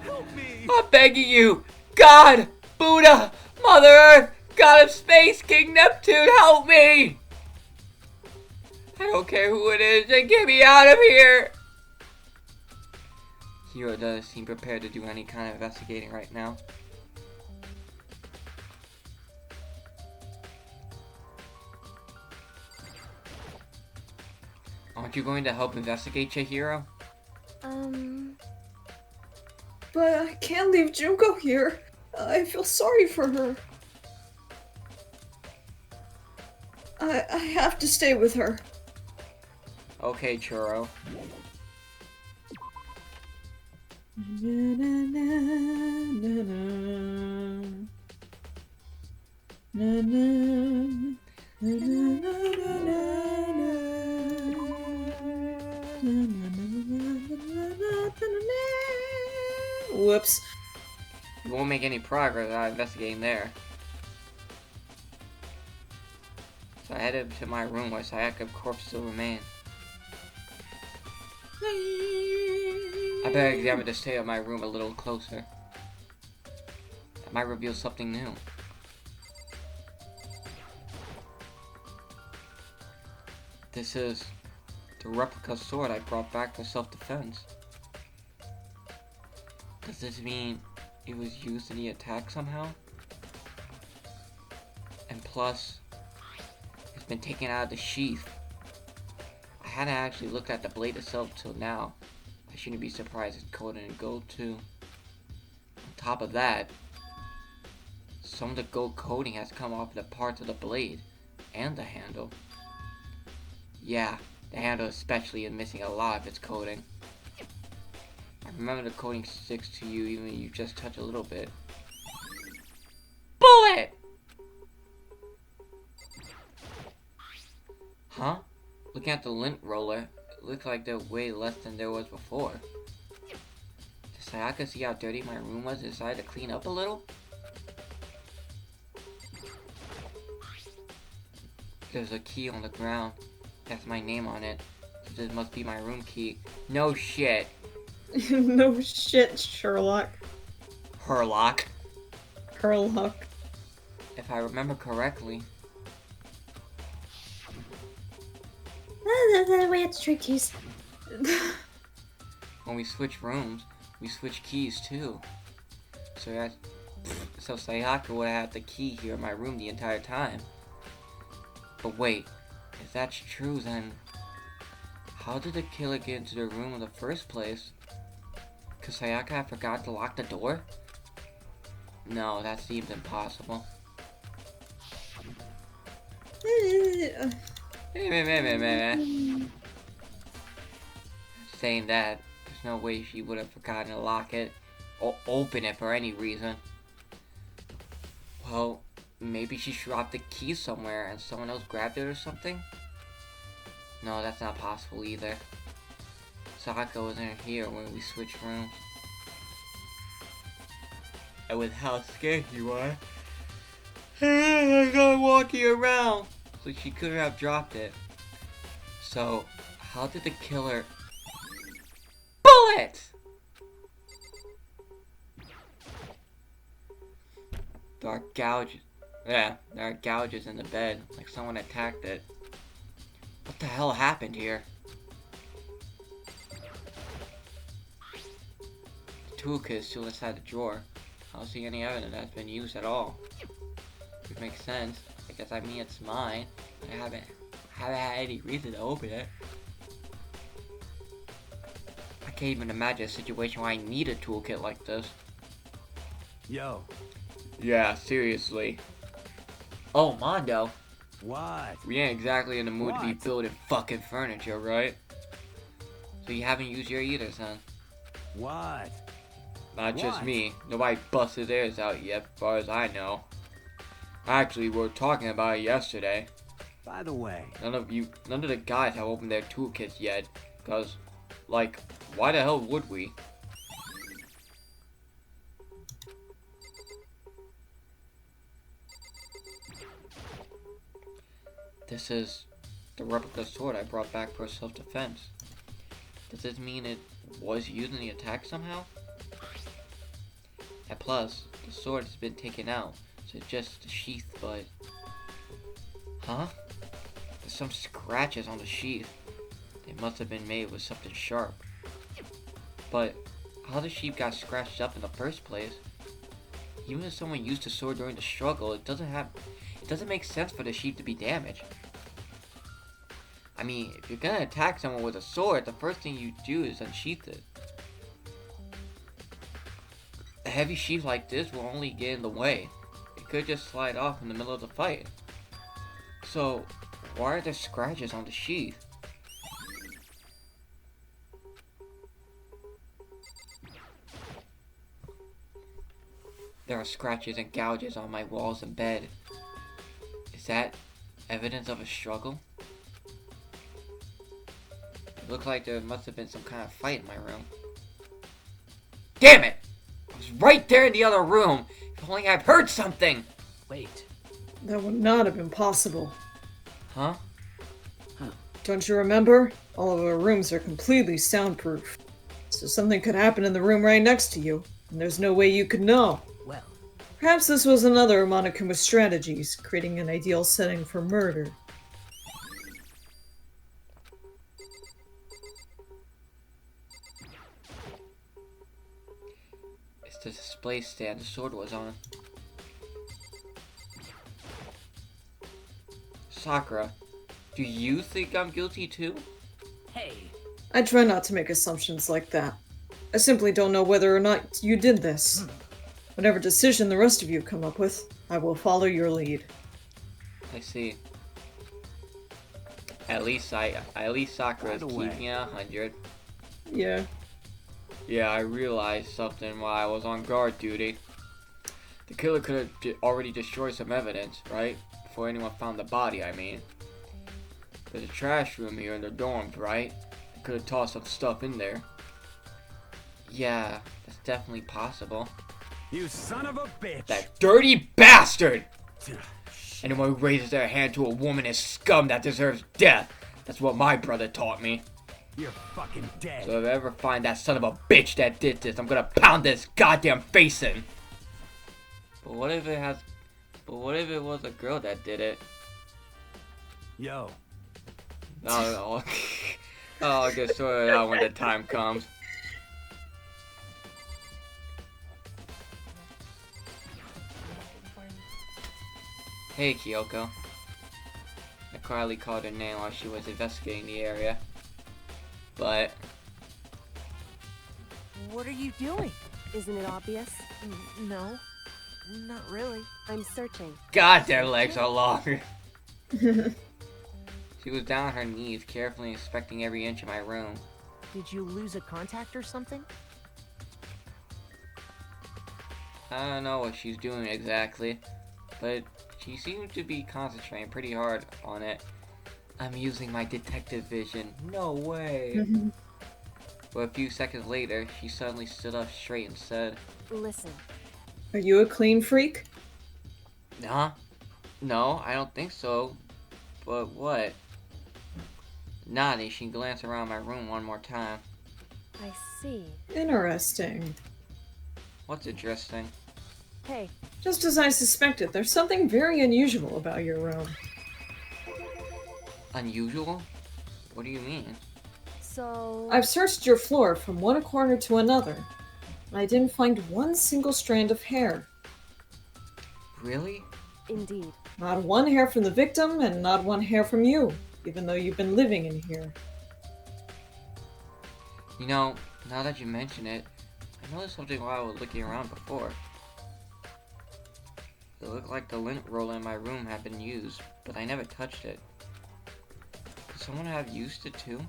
Help me! I'm begging you. God, Buddha, Mother Earth, God of Space, King Neptune, help me. I don't care who it is. Just get me out of here. Hiro does seem prepared to do any kind of investigating right now. Aren't you going to help investigate, Chihiro? But I can't leave Junko here. I feel sorry for her. I have to stay with her. Okay, Churro. Na, na, na, na, na. Na, na. Whoops. We won't make any progress without investigating there. So I headed to my room where Sayaka's corpse still remained. I better examine the state of my room a little closer. That might reveal something new. This is the replica sword I brought back for self-defense. Does this mean it was used in the attack somehow? And plus, it's been taken out of the sheath. I hadn't actually looked at the blade itself till now. I shouldn't be surprised it's coated in gold too. On top of that, some of the gold coating has come off the parts of the blade and the handle. Yeah, the handle especially is missing a lot of its coating. I remember the coating sticks to you even when you just touch a little bit. Bullet! Huh? Looking at the lint roller, it looks like there's way less than there was before. Did Sayaka see how dirty my room was and decided to clean up a little? There's a key on the ground. That's my name on it. So this must be my room key. No shit. No shit, Sherlock. Herlock. Herlock. If I remember correctly. We had to trade keys. When we switch rooms, we switch keys too. So Sayaka would have had the key here in my room the entire time. But wait, if that's true, then how did the killer get into the room in the first place? Cause Sayaka had forgot to lock the door? No, that seems impossible. Saying that, there's no way she would have forgotten to lock it or open it for any reason. Well, maybe she dropped the key somewhere and someone else grabbed it or something? No, that's not possible either. Sayaka wasn't here when we switched rooms. And with how scared you are, I got walking around, so she couldn't have dropped it. So, how did the killer... Bullet! There are gouges. Yeah, there are gouges in the bed, like someone attacked it. What the hell happened here? The toolkit is still inside the drawer. I don't see any evidence that's been used at all. Which makes sense. I guess I mean it's mine. I haven't had any reason to open it. I can't even imagine a situation where I need a toolkit like this. Yo, Yeah, seriously. Oh, Mondo. what? We ain't exactly in the mood to be What? building fucking furniture, right? So you haven't used your either, son. What? Not just What? me. Nobody busted theirs out yet, as far as I know. Actually, we were talking about it yesterday. By the way, None of the guys have opened their toolkits yet. Cause, like, why the hell would we? This is the replica sword I brought back for self-defense. Does this mean it was used in the attack somehow? And plus, the sword has been taken out, so it's just the sheath, but... Huh? There's some scratches on the sheath. They must have been made with something sharp. But, how the sheath got scratched up in the first place? Even if someone used the sword during the struggle, it doesn't make sense for the sheath to be damaged. I mean, if you're gonna attack someone with a sword, the first thing you do is unsheath it. A heavy sheath like this will only get in the way. It could just slide off in the middle of the fight. So, why are there scratches on the sheath? There are scratches and gouges on my walls and bed. Is that Evidence of a struggle? It looked like there must have been some kind of fight in my room. Damn it! I was right there in the other room! If only I'd heard something! Wait. That would not have been possible. Huh? Don't you remember? All of our rooms are completely soundproof. So something could happen in the room right next to you, and there's no way you could know. Well, Perhaps this was another of Monokuma's strategies, creating an ideal setting for murder. It's the display stand the sword was on. Sakura, do you think I'm guilty too? hey. I try not to make assumptions like that. I simply don't know whether or not you did this. Whatever decision the rest of you come up with, I will follow your lead. I see. At least Sakura is By the way. keeping it 100. Yeah. Yeah, I realized something while I was on guard duty. The killer could have already destroyed some evidence, right? Before anyone found the body, I mean. There's a trash room here in the dorms, right? They could have tossed some stuff in there. Yeah, that's definitely possible. You son of a bitch. That dirty bastard! Anyone who raises their hand to a woman is scum that deserves death. That's what my brother taught me. You're fucking dead. So if I ever find that son of a bitch that did this, I'm gonna pound this goddamn face in. But what if it was a girl that did it? Yo. No. I'll get sorted out when the time comes. Hey, Kyoko. I quietly called her name while she was investigating the area. But What are you doing? Isn't it obvious? No, not really. I'm searching. God, their legs are long. She was down on her knees, carefully inspecting every inch of my room. Did you lose a contact or something? I don't know what she's doing exactly, but she seemed to be concentrating pretty hard on it. I'm using my detective vision. No way. But a few seconds later, she suddenly stood up straight and said, Listen, Are you a clean freak? Huh? No, I don't think so. But what? Nodding, she glanced around my room one more time. I see. Interesting. What's interesting? Hey, Just as I suspected, there's something very unusual about your room. Unusual? What do you mean? so... I've searched your floor from one corner to another, and I didn't find one single strand of hair. Really? Indeed. Not one hair from the victim, and not one hair from you, even though you've been living in here. You know, now that you mention it, I noticed something while I was looking around before. It looked like the lint roller in my room had been used, but I never touched it. Could someone have used it too?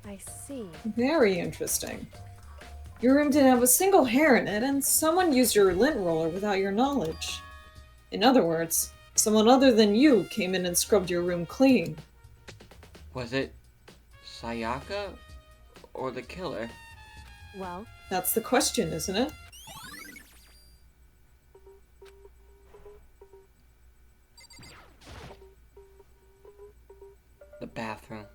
I see. Very interesting. Your room didn't have a single hair in it, and someone used your lint roller without your knowledge. In other words, someone other than you came in and scrubbed your room clean. Was it Sayaka or the killer? Well, That's the question, isn't it? The bathroom.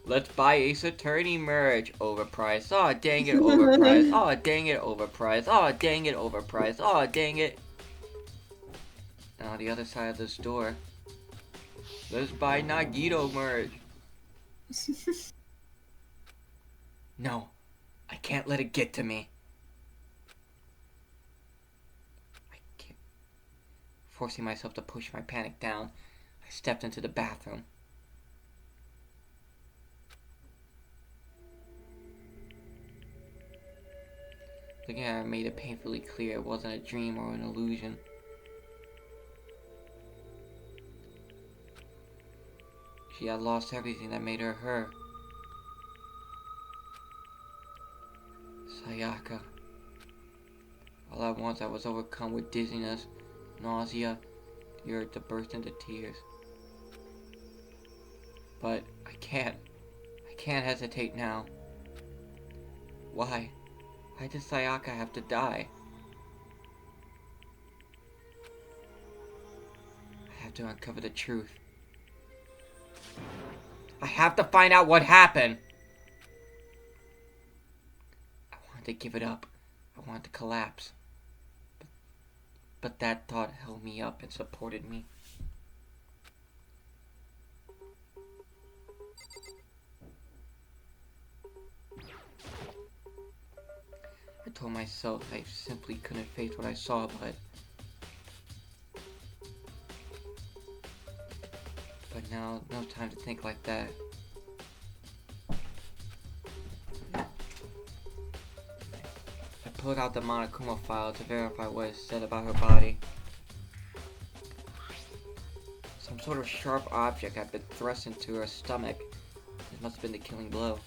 Let's buy Ace Attorney merch. Overpriced. Aw, dang it, overpriced. Aw, dang it, overpriced. Aw, dang it, overpriced. Aw, dang it. And on the other side of this door, let's buy Nagito merch. No, I can't let it get to me. I can't. Forcing myself to push my panic down, I stepped into the bathroom. Looking at her made it painfully clear it wasn't a dream or an illusion. She had lost everything that made her her. Sayaka. All at once I was overcome with dizziness, nausea, her to burst into tears. But I can't. I can't hesitate now. Why? Why does Sayaka have to die? I have to uncover the truth. I have to find out what happened! I wanted to give it up. I wanted to collapse. But that thought held me up and supported me. I told myself I simply couldn't face what I saw, but now, no time to think like that. I pulled out the Monokuma file to verify what it said about her body. Some sort of sharp object had been thrust into her stomach. It must have been the killing blow.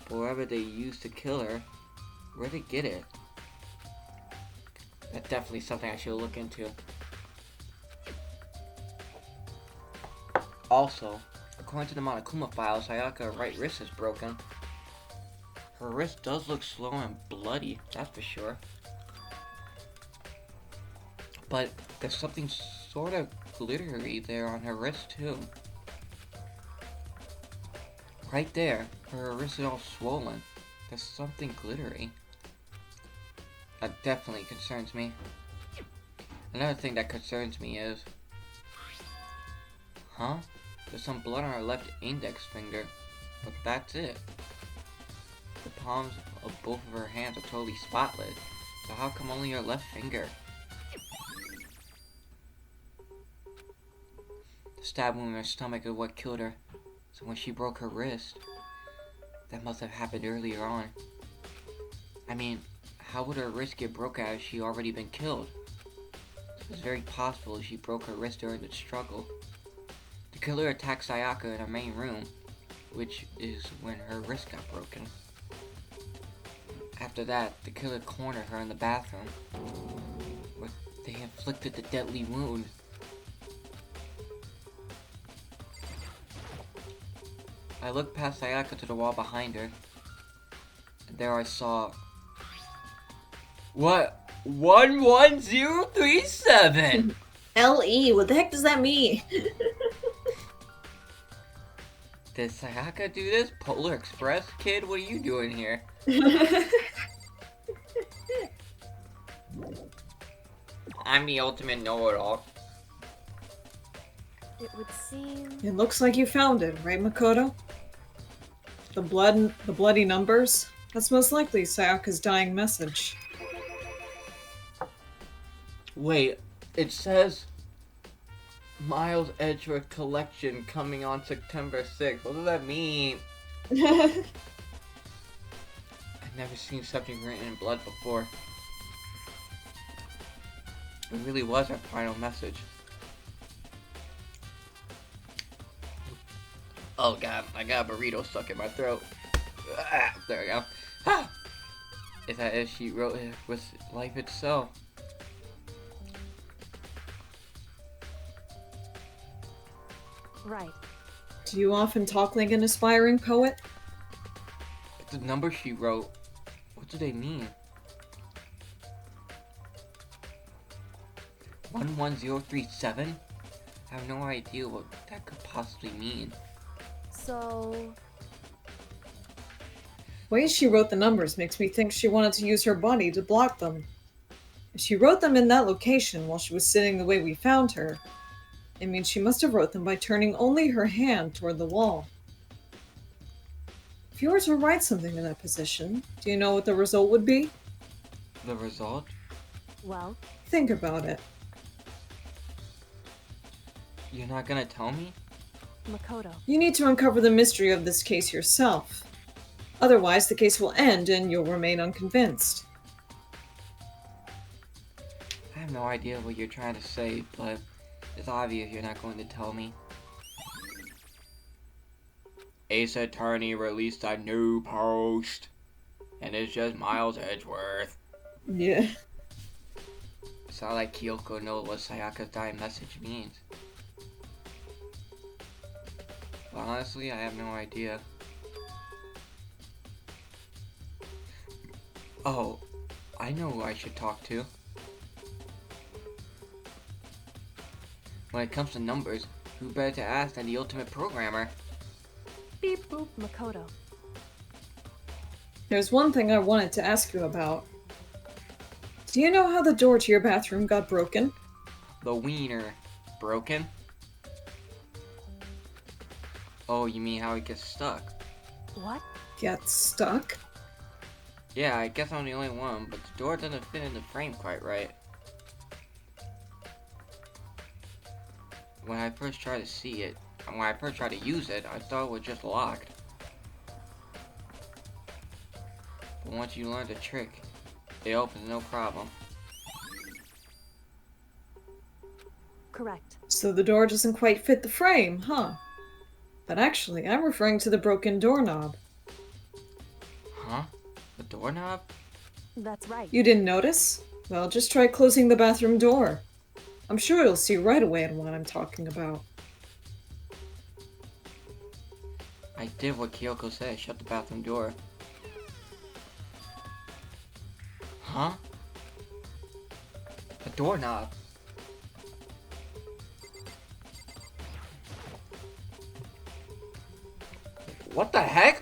But wherever they used to kill her, where'd they get it? That's definitely something I should look into. Also, according to the Monokuma file, Sayaka's right wrist is broken. Her wrist does look slow and bloody, that's for sure. But there's something sort of glittery there on her wrist too. Right there, her wrist is all swollen. There's something glittery. That definitely concerns me. Another thing that concerns me is... Huh? There's some blood on her left index finger, but that's it. The palms of both of her hands are totally spotless, so how come only her left finger? The stab wound in her stomach is what killed her, so when she broke her wrist, that must have happened earlier on. I mean, how would her wrist get broken if she already been killed? So it's very possible she broke her wrist during the struggle. The killer attacked Sayaka in her main room, which is when her wrist got broken. After that, the killer cornered her in the bathroom, where they inflicted the deadly wound. I looked past Sayaka to the wall behind her, and there I saw... What? 11037! LE, what the heck does that mean? Did Sayaka do this? Polar Express? Kid, what are you doing here? I'm the ultimate know-it-all. It would seem. It looks like you found it, right, Makoto? The bloody numbers? That's most likely Sayaka's dying message. Wait, it says Miles Edgeworth collection coming on September 6th. What does that mean? I've never seen something written in blood before. It really was our final message. Oh god, I got a burrito stuck in my throat. Ah, there we go. Ah! Is that as she wrote it with life itself? Right. Do you often talk like an aspiring poet? But the numbers she wrote, what do they mean? 11037? I have no idea what that could possibly mean. So. The way she wrote the numbers makes me think she wanted to use her body to block them. If she wrote them in that location while she was sitting the way we found her, it means she must have wrote them by turning only her hand toward the wall. If you were to write something in that position, do you know what the result would be? The result? Well, Think about it. You're not gonna tell me? Makoto. You need to uncover the mystery of this case yourself. Otherwise, the case will end and you'll remain unconvinced. I have no idea what you're trying to say, but it's obvious you're not going to tell me. Ace Attorney released a new post, and it's just Miles Edgeworth. Yeah. It's not like Kyoko knows what Sayaka's dying message means. But honestly, I have no idea. Oh, I know who I should talk to. When it comes to numbers, who better to ask than the ultimate programmer? Beep boop, Makoto. There's one thing I wanted to ask you about. Do you know how the door to your bathroom got broken? The wiener. Broken? Oh, you mean how it gets stuck? What? Get stuck? Yeah, I guess I'm the only one, but the door doesn't fit in the frame quite right. When I first tried to see it, and when I first tried to use it, I thought it was just locked. But once you learn the trick, it opens no problem. Correct. So the door doesn't quite fit the frame, huh? But actually, I'm referring to the broken doorknob. Huh? The doorknob? That's right. You didn't notice? Well, just try closing the bathroom door. I'm sure you'll see right away what I'm talking about. I did what Kyoko said, shut the bathroom door. Huh? A doorknob. What the heck?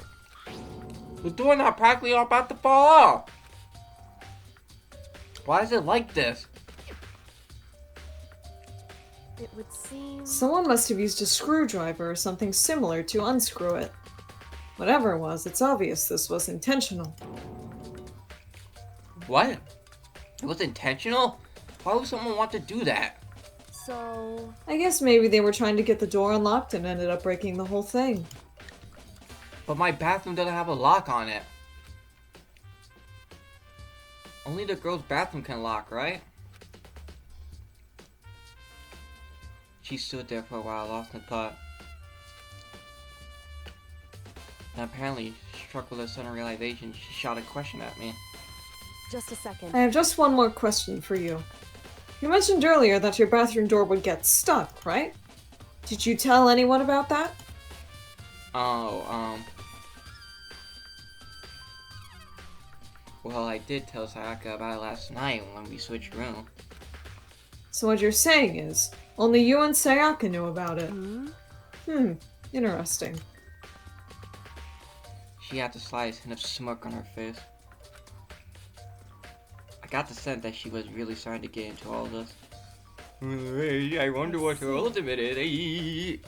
The doorknob practically about to fall off. Why is it like this? It would seem. Someone must have used a screwdriver or something similar to unscrew it. Whatever it was, it's obvious this was intentional. What? It was intentional? Why would someone want to do that? So. I guess maybe they were trying to get the door unlocked and ended up breaking the whole thing. But my bathroom doesn't have a lock on it. Only the girl's bathroom can lock, right? She stood there for a while, lost in thought. And apparently, struck with a sudden realization, she shot a question at me. Just a second. I have just one more question for you. You mentioned earlier that your bathroom door would get stuck, right? Did you tell anyone about that? Oh, well, I did tell Sayaka about it last night when we switched room. So what you're saying is, only you and Sayaka knew about it. Hmm? Interesting. She had the slightest hint of smirk on her face. I got the sense that she was really starting to get into all of this. I wonder what her ultimate is.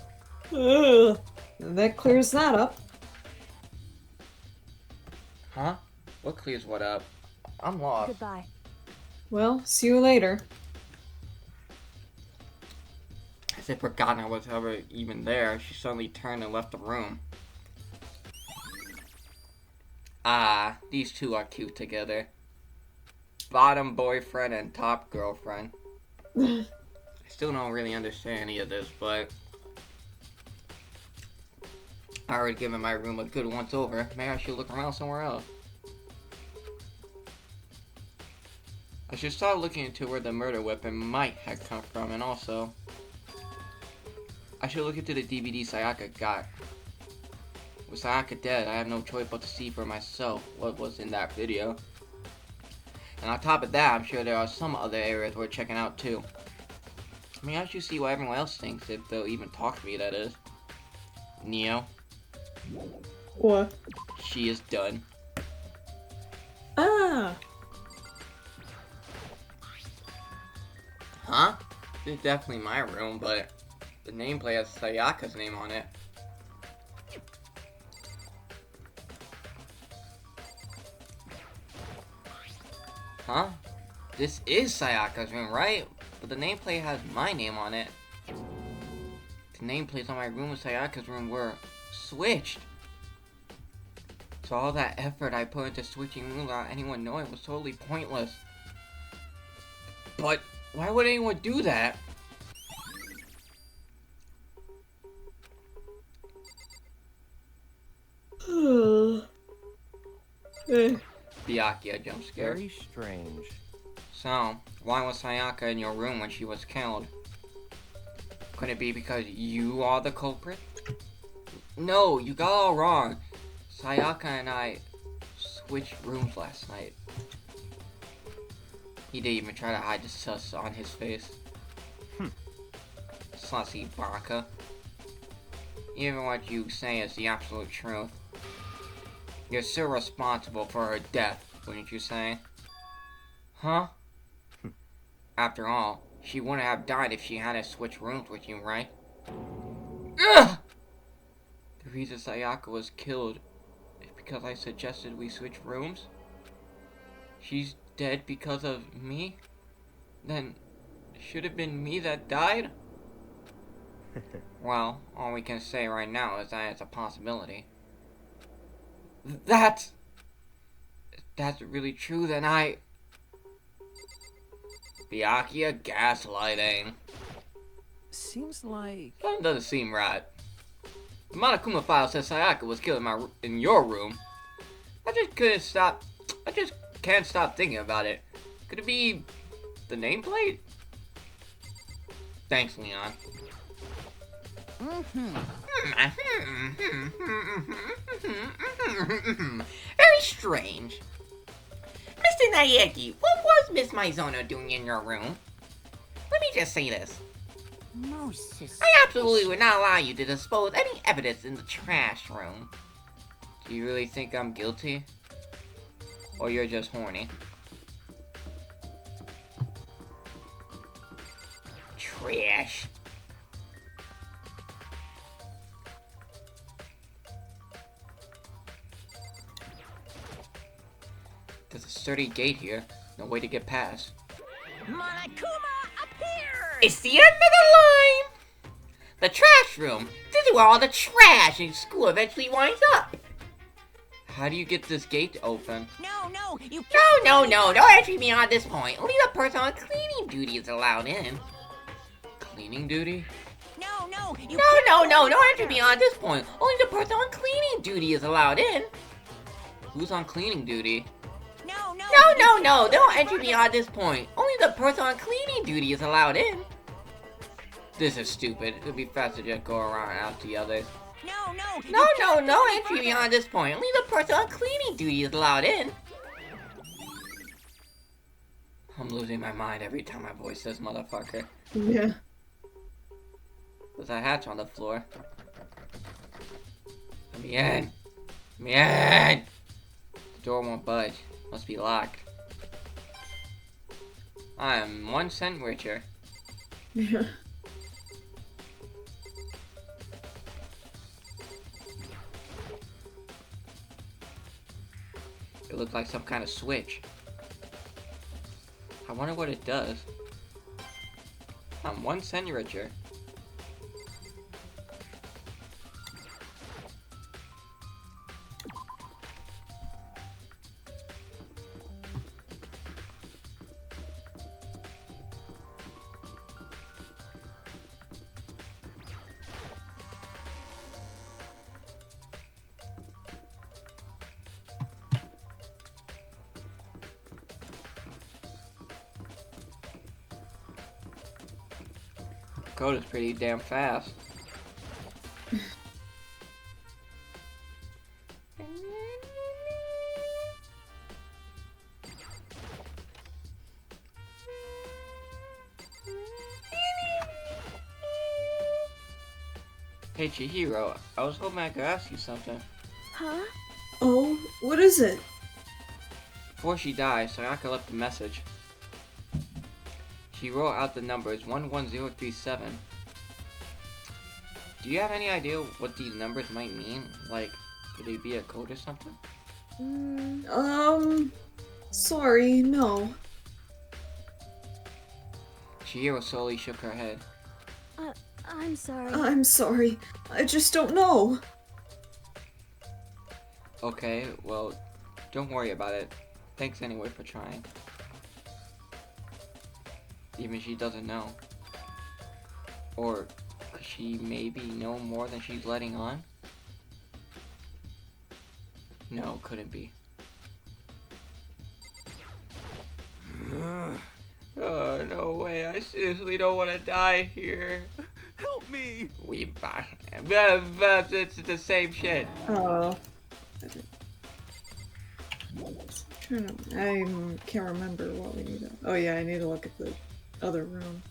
Ugh. That clears that up. Huh? What clears what up? I'm lost. Goodbye. Well, see you later. As if forgotten I was ever even there, she suddenly turned and left the room. Ah, these two are cute together. Bottom boyfriend and top girlfriend. I still don't really understand any of this, but I already given my room a good once over. Maybe I should look around somewhere else. I should start looking into where the murder weapon might have come from, and also I should look into the DVD Sayaka got. With Sayaka dead, I have no choice but to see for myself what was in that video. And on top of that, I'm sure there are some other areas worth checking out too. I mean, I should see what everyone else thinks, if they'll even talk to me, that is. Neo, What? she is done. Ah! Huh? This is definitely my room, but the nameplate has Sayaka's name on it. Huh? This is Sayaka's room, right? But the nameplate has my name on it. The nameplates on my room and Sayaka's room were switched. So all that effort I put into switching rooms without anyone knowing was totally pointless. But why would anyone do that? Eh. Byakuya jump scare. Very strange. So, why was Sayaka in your room when she was killed? Could it be because you are the culprit? No, you got it all wrong. Sayaka and I switched rooms last night. He didn't even try to hide the sus on his face. Sussy baka. Even what you say is the absolute truth. You're still responsible for her death, wouldn't you say? Huh? After all, she wouldn't have died if she hadn't switched rooms with you, right? Ugh! The reason Sayaka was killed is because I suggested we switch rooms? She's dead because of me? Then, it should have been me that died? Well, all we can say right now is that it's a possibility. If that's really true, then Byakuya gaslighting. Seems like... That doesn't seem right. The Monokuma file says Sayaka was killed in your room. I just can't stop thinking about it. Could it be the nameplate? Thanks, Leon. Very strange. Mr. Naeki, what was Miss Maizono doing in your room? Let me just say this. Most suspicious. I absolutely would not allow you to dispose any evidence in the trash room. Do you really think I'm guilty? Or you're just horny? Trash. There's a sturdy gate here. No way to get past. Monokuma appears! It's the end of the line! The trash room! This is where all the trash in school eventually winds up! How do you get this gate open? No, you No, no entry beyond this point. Only the person on cleaning duty is allowed in. Cleaning duty? No, you No entry beyond this point. Only the person on cleaning duty is allowed in. Who's on cleaning duty? No entry beyond this point. Only the person on cleaning duty is allowed in. This is stupid. It would be faster to just go around and out the others. No entry beyond this point. Only the person on cleaning duty is allowed in. I'm losing my mind every time my voice says motherfucker. Yeah. There's a hatch on the floor. Let me in. Let me in. The door won't budge. Must be locked. I am 1 cent richer. Yeah. It looks like some kind of switch. I wonder what it does. I'm 1 cent richer. Code is pretty damn fast. Hey Chihiro, I was hoping I could ask you something. Huh? Oh, what is it? Before she died, Sayaka left a message. She wrote out the numbers 11037. Do you have any idea what these numbers might mean? Like, could they be a code or something? Sorry, no. Chihiro slowly shook her head. I'm sorry. I'm sorry. I just don't know. Okay, well, don't worry about it. Thanks anyway for trying. Even she doesn't know. Or could she maybe know more than she's letting on? No, couldn't be. seriously don't want to die here. Help me! We it's the same shit. Oh. I can't remember what we need to... Oh yeah, I need to look at the other room.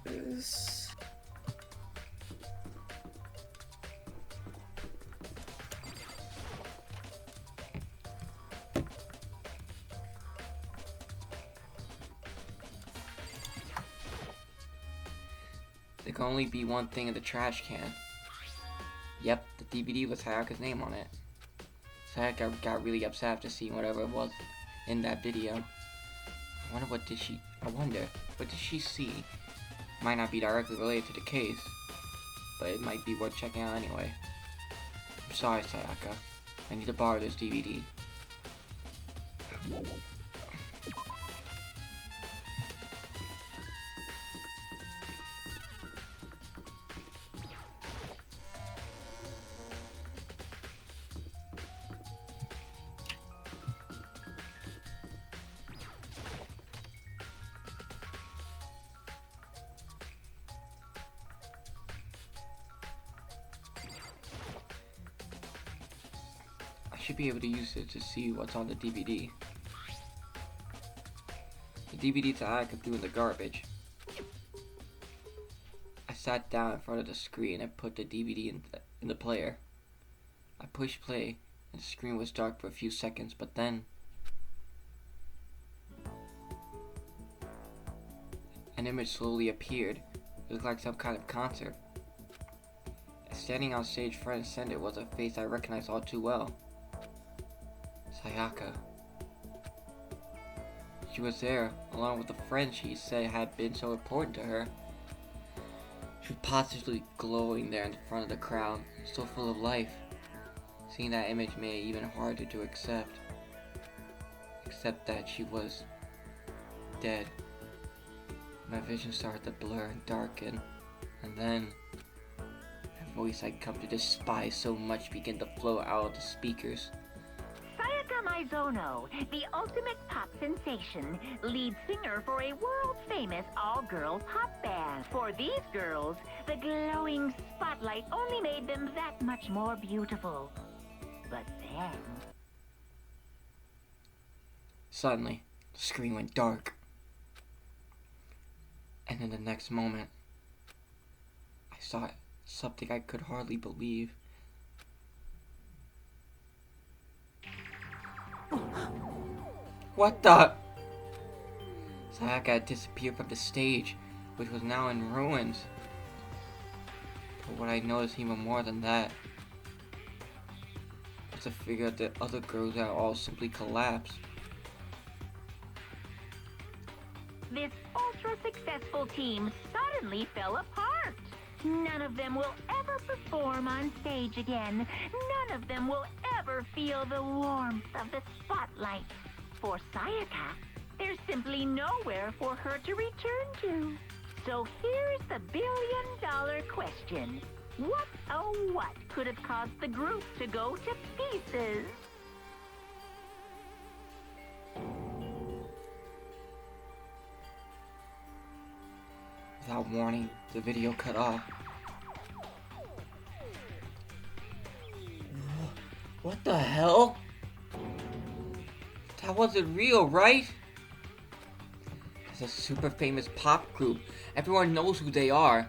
This... There can only be one thing in the trash can. Yep, the DVD with Sayaka's name on it. Sayaka got really upset after seeing whatever it was in that video. I wonder what did she see? Might not be directly related to the case, but it might be worth checking out anyway. I'm sorry, Sayaka. I need to borrow this DVD. I should be able to use it to see what's on the DVD. The DVD Sayaka threw in the garbage. I sat down in front of the screen and put the DVD in the player. I pushed play, and the screen was dark for a few seconds, but then an image slowly appeared. It looked like some kind of concert. Standing on stage front and center was a face I recognized all too well. Sayaka. She was there, along with the friend she said had been so important to her. She was positively glowing there in front of the crowd, so full of life. Seeing that image made it even harder to accept. Except that she was dead. My vision started to blur and darken, and then a voice I'd come to despise so much began to flow out of the speakers. Sayaka Maizono, the ultimate pop sensation, lead singer for a world-famous all-girl pop band. For these girls, the glowing spotlight only made them that much more beautiful. But then... Suddenly, the screen went dark. And in the next moment, I saw something I could hardly believe. What the? Sayaka had disappeared from the stage, which was now in ruins. But what I noticed even more than that was the figure of the other girls that all simply collapsed. This ultra-successful team suddenly fell apart. None of them will ever perform on stage again. None of them will ever feel the warmth of the spotlight. For Sayaka, there's simply nowhere for her to return to. So here's the billion-dollar question. What, oh what, could have caused the group to go to pieces? Without warning, the video cut off. What the hell? That wasn't real, right? It's a super famous pop group. Everyone knows who they are.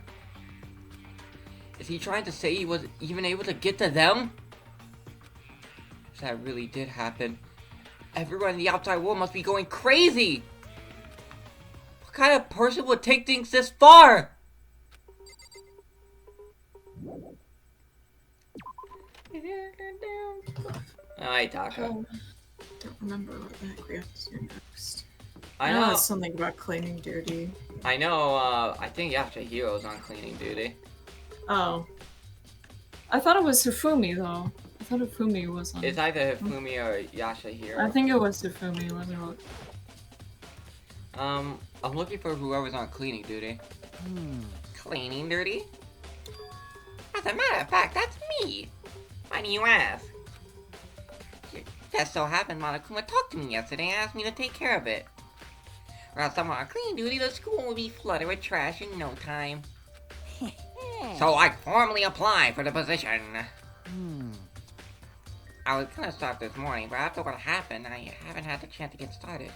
Is he trying to say he was even able to get to them? If that really did happen, everyone in the outside world must be going crazy! What kind of person would take things this far? Alright, Taka. Don't remember what that we have to do next. I know. It's something about cleaning duty. I know, I think after Hero's on cleaning duty. Oh. I thought it was Hifumi, though. I thought Ifumi was on. It's either Fumi or Yashahiro. I think it was Ifumi. Let me look. I'm looking for whoever's on cleaning duty. Cleaning duty? As a matter of fact, that's me. Why do you ask? It just so happened Monokuma talked to me yesterday and asked me to take care of it. Without someone on cleaning duty, the school will be flooded with trash in no time. So I formally applied for the position. I was gonna start this morning, but after what happened, I haven't had the chance to get started.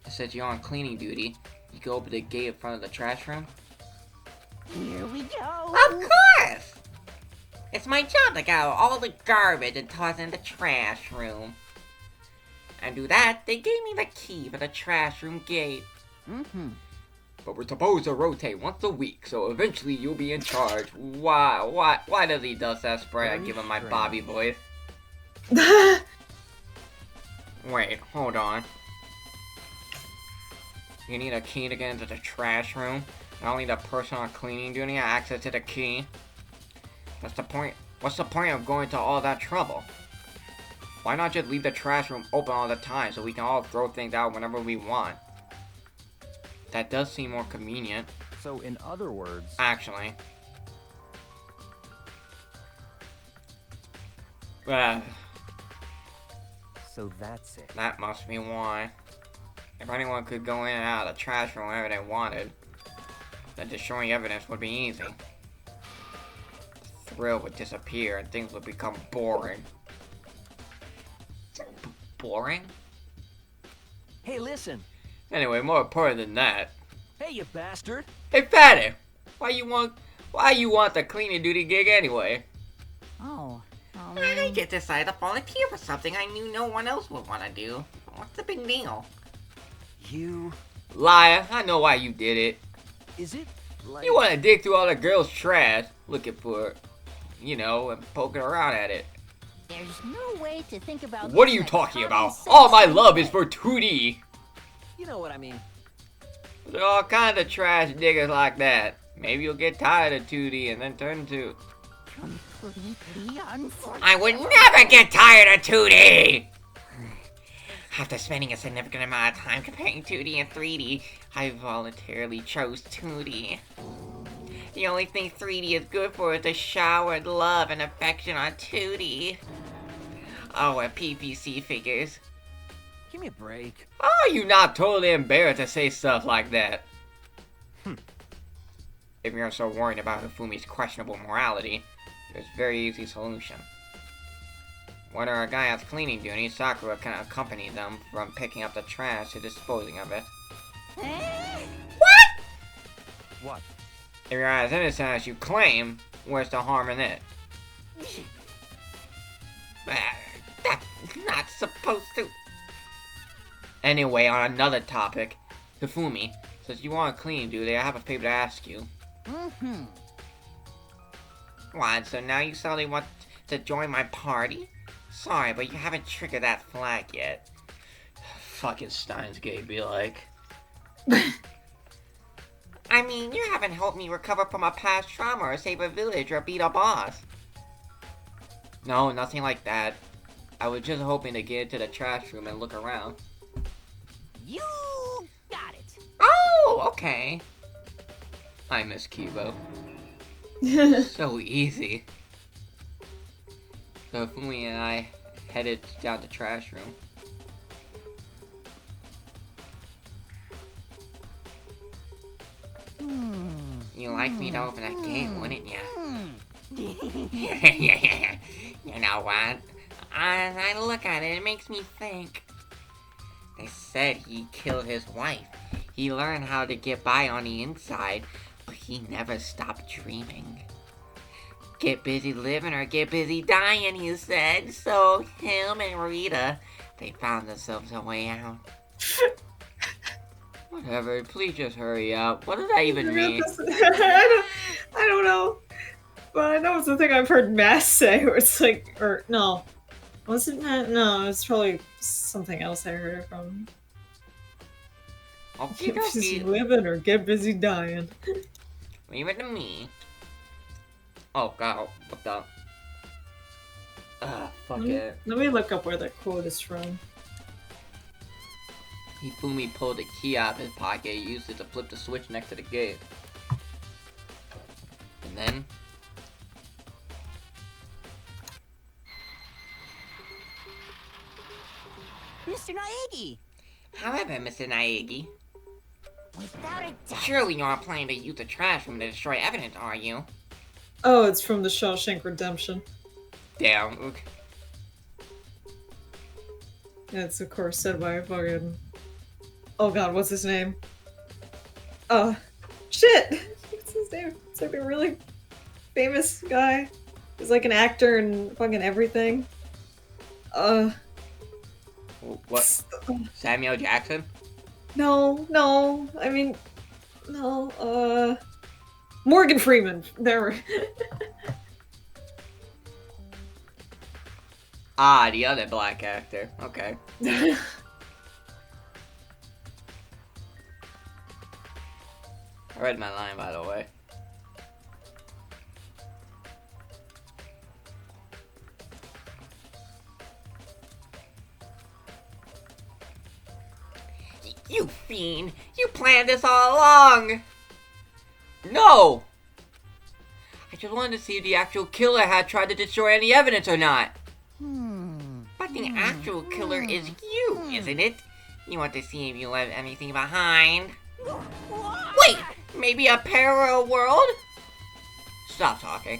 It says you're on cleaning duty. You go over the gate in front of the trash room. Here we go. Of course! It's my job to get out all the garbage and toss it in the trash room. And do that, they gave me the key for the trash room gate. But we're supposed to rotate once a week, so eventually you'll be in charge. Why does he do that spray? I give him my Bobby voice. Wait, hold on. You need a key to get into the trash room. Not only the person on cleaning duty has access to the key. What's the point of going to all that trouble? Why not just leave the trash room open all the time so we can all throw things out whenever we want? That does seem more convenient. So in other words... Actually. So that's it. That must be why. If anyone could go in and out of the trash room whenever they wanted, then destroying evidence would be easy. The thrill would disappear and things would become boring. Boring? Hey, listen. Anyway, more important than that. Hey, you bastard. Hey, Fatty! Why you want the cleaning duty gig anyway? Oh. I just decided to volunteer for something I knew no one else would want to do. What's the big deal? You... Liar, I know why you did it. Is it like... You want to dig through all the girls' trash, looking for, you know, and poking around at it. There's no way to think about... What are this you in a talking common about? sense All my love way. is for 2D. You know what I mean. There are all kinds of trash diggers like that. Maybe you'll get tired of 2D and then turn to... Completely unfortunate. I would never get tired of 2D! After spending a significant amount of time comparing 2D and 3D, I voluntarily chose 2D. The only thing 3D is good for is to shower love and affection on 2D. Oh, and PPC figures. Give me a break. Are you not totally embarrassed to say stuff like that? If you're so worried about Hifumi's questionable morality, there's a very easy solution. When a guy has cleaning duty, Sakura can accompany them from picking up the trash to disposing of it. What? What? If you're as innocent as you claim, where's the harm in it? That's not supposed to... Anyway, on another topic, Hifumi, since you want cleaning duty, I have a favor to ask you. What, so now you suddenly want to join my party? Sorry, but you haven't triggered that flag yet. Fucking Steins Gate be like. I mean, you haven't helped me recover from a past trauma or save a village or beat a boss. No, nothing like that. I was just hoping to get into the trash room and look around. You got it. Oh, okay. I miss Kibo. So easy. So Fumi and I headed down the trash room. You like me to open that gate, wouldn't ya? You know what? As I look at it, it makes me think. They said he killed his wife. He learned how to get by on the inside, but he never stopped dreaming. Get busy living or get busy dying, he said. So him and Rita, they found themselves a way out. Whatever, please just hurry up. What does that even mean? I don't know. But I know it's the thing I've heard Mass say, where it's like, or no. Was it Matt? No, it's probably something else I heard it from. Okie Get busy dokie. living or get busy dying. Leave it to me. Oh god, what the? Fuck it. Let me look up where that quote is from. Hifumi pulled the key out of his pocket and used it to flip the switch next to the gate. And then... Mr. Naegi! However, Mr. Naegi, Without a doubt. surely you aren't planning to use the trash room to destroy evidence, are you? Oh, it's from the Shawshank Redemption. Damn. Okay. It's of course said by fucking... Oh god, what's his name? Shit! What's his name? It's like a really famous guy. He's like an actor and fucking everything. What? Samuel Jackson? No, I mean, no, Morgan Freeman. There. Ah, the other black actor. Okay. I read my line, by the way. You fiend! You planned this all along! No! I just wanted to see if the actual killer had tried to destroy any evidence or not. But the actual killer is you, isn't it? You want to see if you left anything behind? Wait! Maybe a parallel world? Stop talking.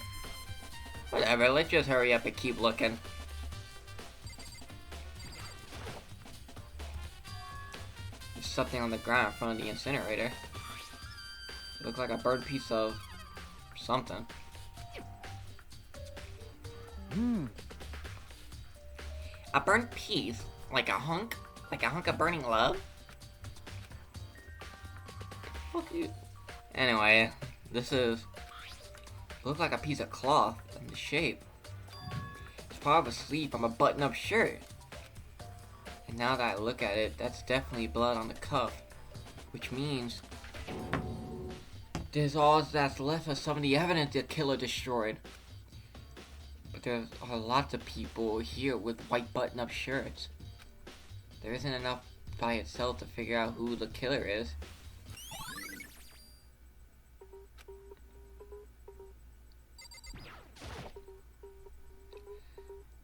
Whatever, let's just hurry up and keep looking. There's something on the ground in front of the incinerator. It looks like a burnt piece of... something. A burnt piece? Like a hunk? Like a hunk of burning love? Fuck you. Anyway, this is... looks like a piece of cloth in the shape. It's part of a sleeve from a button-up shirt. And now that I look at it, that's definitely blood on the cuff. Which means... there's all that's left of some of the evidence the killer destroyed. But there are lots of people here with white button-up shirts. There isn't enough by itself to figure out who the killer is.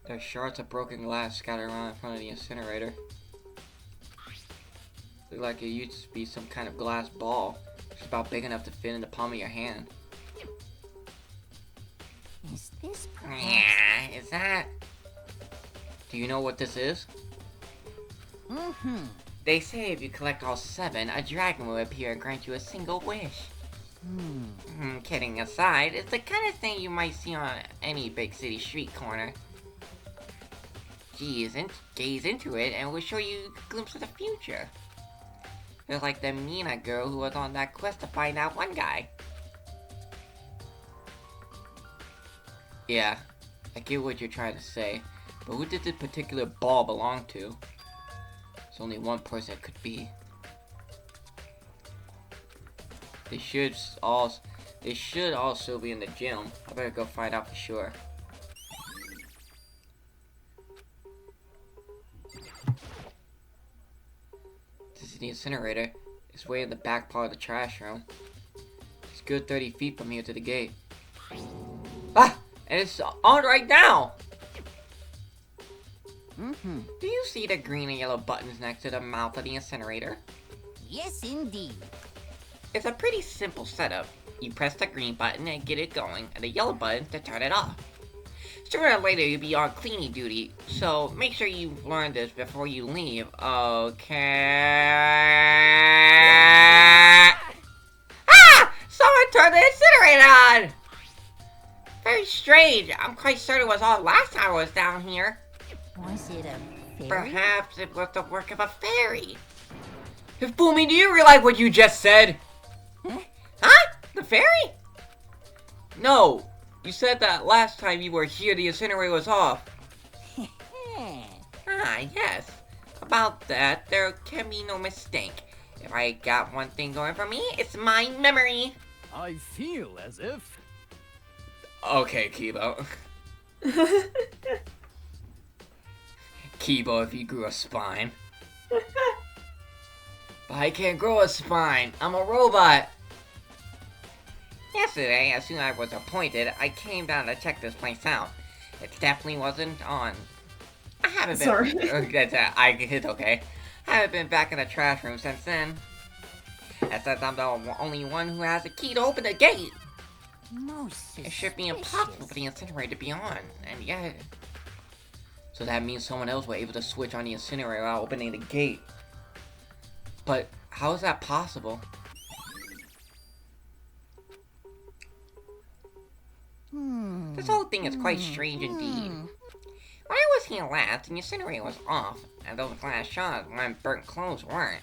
There's shards of broken glass scattered around in front of the incinerator. Look like it used to be some kind of glass ball. It's about big enough to fit in the palm of your hand. Is this Yeah, is that... Do you know what this is? They say if you collect all 7, a dragon will appear and grant you a single wish. Kidding aside, it's the kind of thing you might see on any big city street corner. Gaze into it and it will show you a glimpse of the future. Just like the Mina girl who was on that quest to find out one guy. Yeah, I get what you're trying to say, but who did this particular ball belong to? There's only one person it could be. They should also be in the gym. I better go find out for sure. This is the incinerator. It's way in the back part of the trash room. It's a good 30 feet from here to the gate. Ah! And it's on right now! Do you see the green and yellow buttons next to the mouth of the incinerator? Yes, indeed. It's a pretty simple setup. You press the green button and get it going, and the yellow button to turn it off. Sooner or later you'll be on cleaning duty, so make sure you've learned this before you leave, okay? Ah! Someone turned the incinerator on! Very strange. I'm quite certain it was on last time I was down here. Was it a fairy? Perhaps it was the work of a fairy. Hifumi, do you realize what you just said? Huh? The fairy? No. You said that last time you were here the incinerator was off. Ah, yes. About that, there can be no mistake. If I got one thing going for me, it's my memory. I feel as if... Okay, Kibo. Kibo if you grew a spine. But I can't grow a spine. I'm a robot. Yesterday, as soon as I was appointed, I came down to check this place out. It definitely wasn't on. I haven't been. Sorry. It's okay. I haven't been back in the trash room since then. And since I'm the only one who has a key to open the gate, Most it should be impossible for the incinerator to be on. And yet, so that means someone else was able to switch on the incinerator while opening the gate. But how is that possible? This whole thing is quite strange indeed. When I was here last, the incinerator was off, and those glass shards when burnt clothes weren't.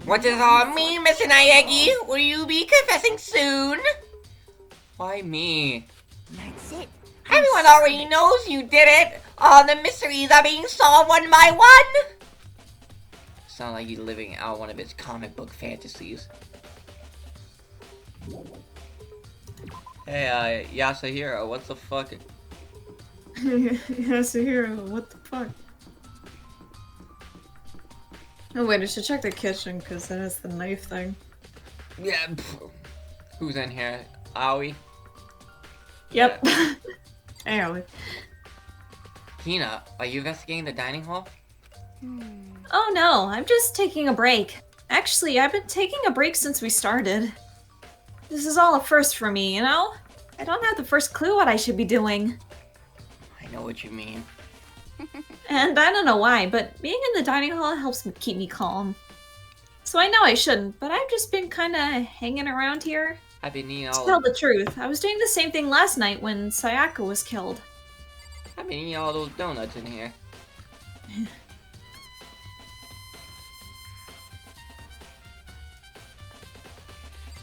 What does all mean, Mr. Naegi? Will you be confessing soon? Why me? That's it. Everyone already knows you did it! All the mysteries are being solved one by one! Sound like you're living out one of his comic book fantasies. Hey, Yasuhiro, what the fuck? Yasuhiro, what the fuck? Oh wait, I should check the kitchen, because that has the knife thing. Yeah, who's in here? Aoi? Yep. Hey, Ollie. Hina, are you investigating the dining hall? Oh no, I'm just taking a break. Actually, I've been taking a break since we started. This is all a first for me, you know? I don't have the first clue what I should be doing. I know what you mean. And I don't know why, but being in the dining hall helps keep me calm. So I know I shouldn't, but I've just been kinda hanging around here. I've been eating To all tell the truth, I was doing the same thing last night when Sayaka was killed. I've been eating all those donuts in here.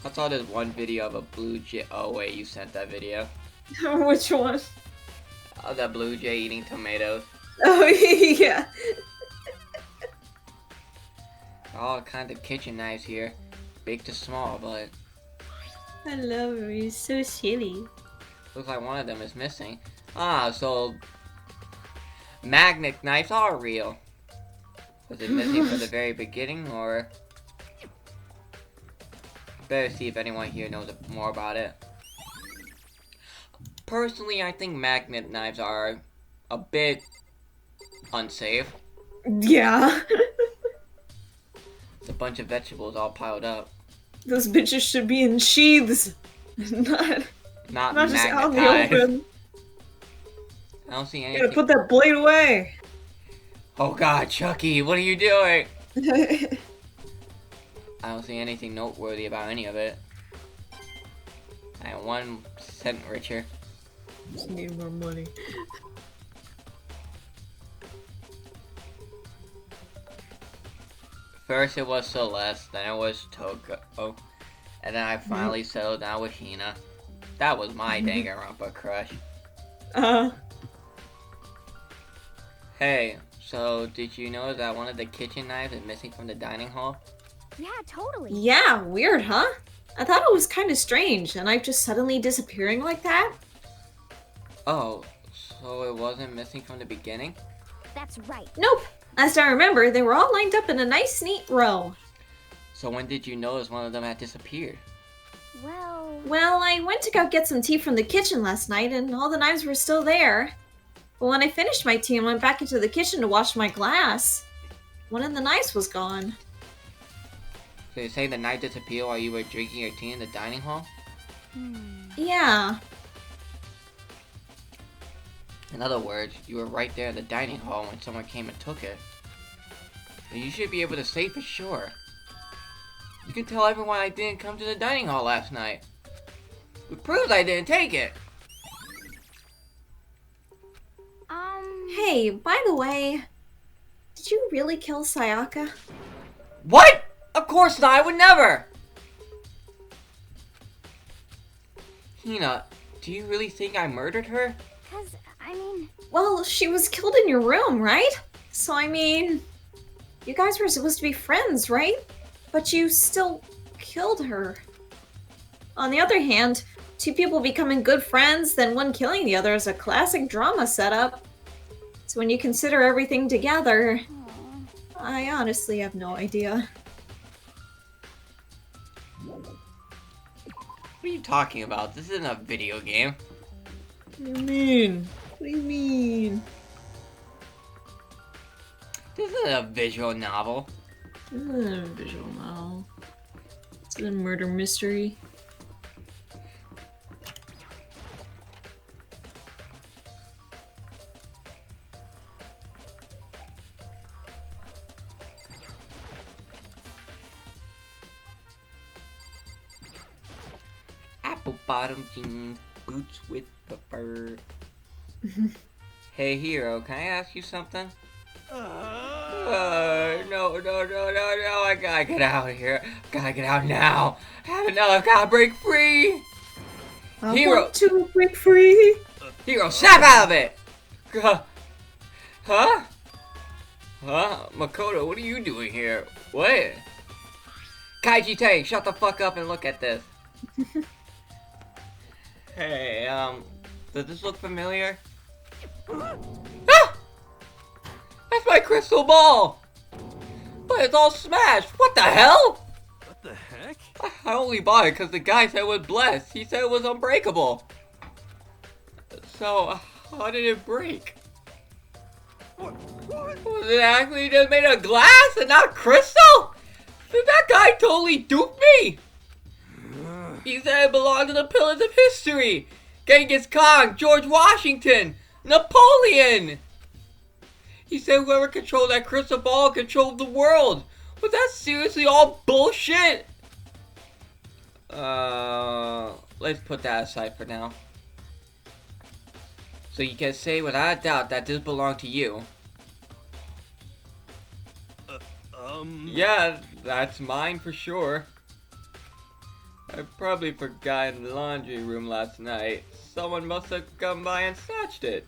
I saw this one video of a blue jay. Oh wait, you sent that video. Which one? Of that blue jay eating tomatoes. Oh, yeah. All kinds of kitchen knives here, big to small, but I love her, he's so silly. looks like one of them is missing. Ah, so magnet knives are real. Was it missing from the very beginning, or? Better see if anyone here knows more about it. Personally, I think magnet knives are a bit unsafe. Yeah. It's a bunch of vegetables all piled up. Those bitches should be in sheaths. Not Not just out in the magnetized. open. I don't see You anything. gotta put that blade away. Oh god, Chucky, what are you doing? I don't see anything noteworthy about any of it. I am 1 cent richer. Just need more money. First it was Celeste, then it was Toko, and then I finally settled down with Hina. That was my Danganronpa crush. Hey, so did you know that one of the kitchen knives is missing from the dining hall? Yeah, totally. Yeah, weird, huh? I thought it was kinda strange, and I'm just suddenly disappearing like that? Oh, so it wasn't missing from the beginning? That's right. Nope. Last I remember, they were all lined up in a nice, neat row. So when did you notice one of them had disappeared? Well, I went to go get some tea from the kitchen last night, and all the knives were still there. But when I finished my tea and went back into the kitchen to wash my glass, one of the knives was gone. So you say the knife disappeared while you were drinking your tea in the dining hall? Yeah. In other words, you were right there in the dining hall when someone came and took it. So you should be able to say for sure. You can tell everyone I didn't come to the dining hall last night. It proves I didn't take it. Hey, by the way, did you really kill Sayaka? What? Of course not, I would never! Hina, do you really think I murdered her? Well, she was killed in your room, right? So, I mean, you guys were supposed to be friends, right? But you still killed her. On the other hand, two people becoming good friends, then one killing the other is a classic drama setup. So when you consider everything together, I honestly have no idea. What are you talking about? This isn't a video game. What do you mean? What do you mean? This isn't a visual novel. This isn't a visual novel. It's a murder mystery. Apple bottom jeans, boots with the fur. Hey hero, can I ask you something? No, I gotta get out of here. Gotta get out now. I have enough, I gotta break free. I Hero. want to break free. Hero, snap out of it! Huh? Huh? Makoto, what are you doing here? What? Kaiji Tay, shut the fuck up and look at this. Hey, does this look familiar? Ah! That's my crystal ball! But it's all smashed! What the hell? What the heck? I only bought it because the guy said it was blessed. He said it was unbreakable. So, how did it break? What? Was it actually just made of glass and not crystal? Did that guy totally dupe me? He said it belonged to the pillars of history. Genghis Khan, George Washington, Napoleon. He said whoever controlled that crystal ball controlled the world. Was that seriously all bullshit? Let's put that aside for now. So you can say without a doubt that this belonged to you. Yeah, that's mine for sure. I probably forgot in the laundry room last night. Someone must have come by and snatched it.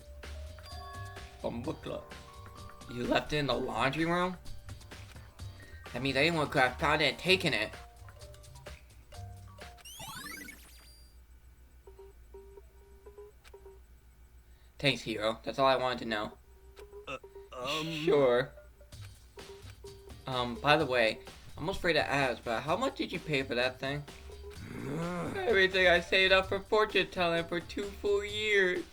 You left it in the laundry room? That means anyone could have found it and taken it. Thanks, Hero. That's all I wanted to know. Sure. By the way, I'm almost afraid to ask, but how much did you pay for that thing? Everything I saved up for fortune telling for 2 full years.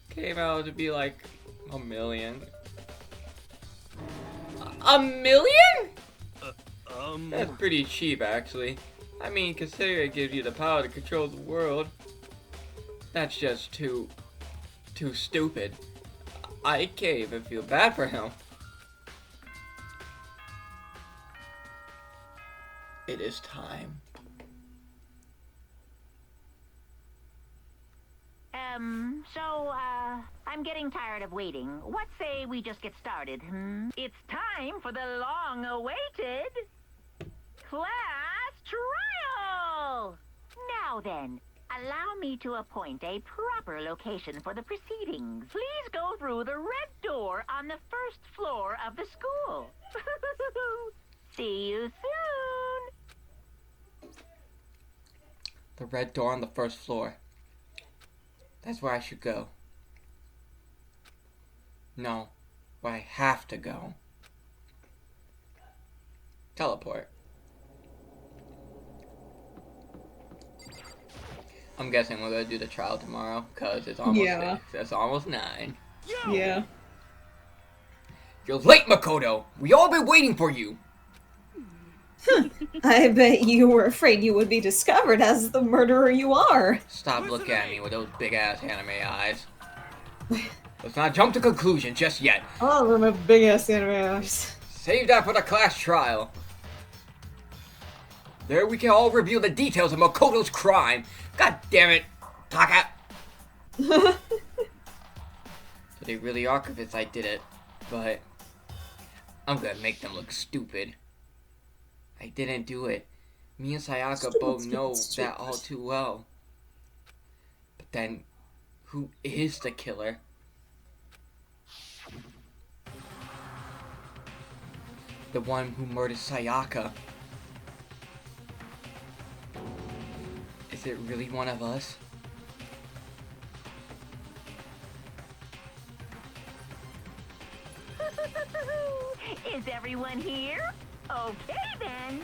Came out to be like $1 million. $1 million? That's pretty cheap, actually. I mean, considering it gives you the power to control the world. That's just too stupid. I can't even feel bad for him. It is time. I'm getting tired of waiting. What say we just get started, It's time for the long-awaited class trial! Now then, allow me to appoint a proper location for the proceedings. Please go through the red door on the first floor of the school. See you soon! The red door on the first floor. That's where I should go. No, where I have to go. Teleport. I'm guessing we're gonna do the trial tomorrow, cause it's almost it's almost 9. Yeah. You're late, Makoto! We all been waiting for you! I bet you were afraid you would be discovered as the murderer you are. Stop looking at me with those big-ass anime eyes. Let's not jump to conclusions just yet. Oh, we're my big ass anime eyes. Save that for the class trial. There we can all review the details of Makoto's crime. God damn it, Taka! So they really are convinced I did it, but I'm gonna make them look stupid. I didn't do it. Me and Sayaka both know that all too well. But then, who is the killer? The one who murdered Sayaka. Is it really one of us? Is everyone here? Okay then.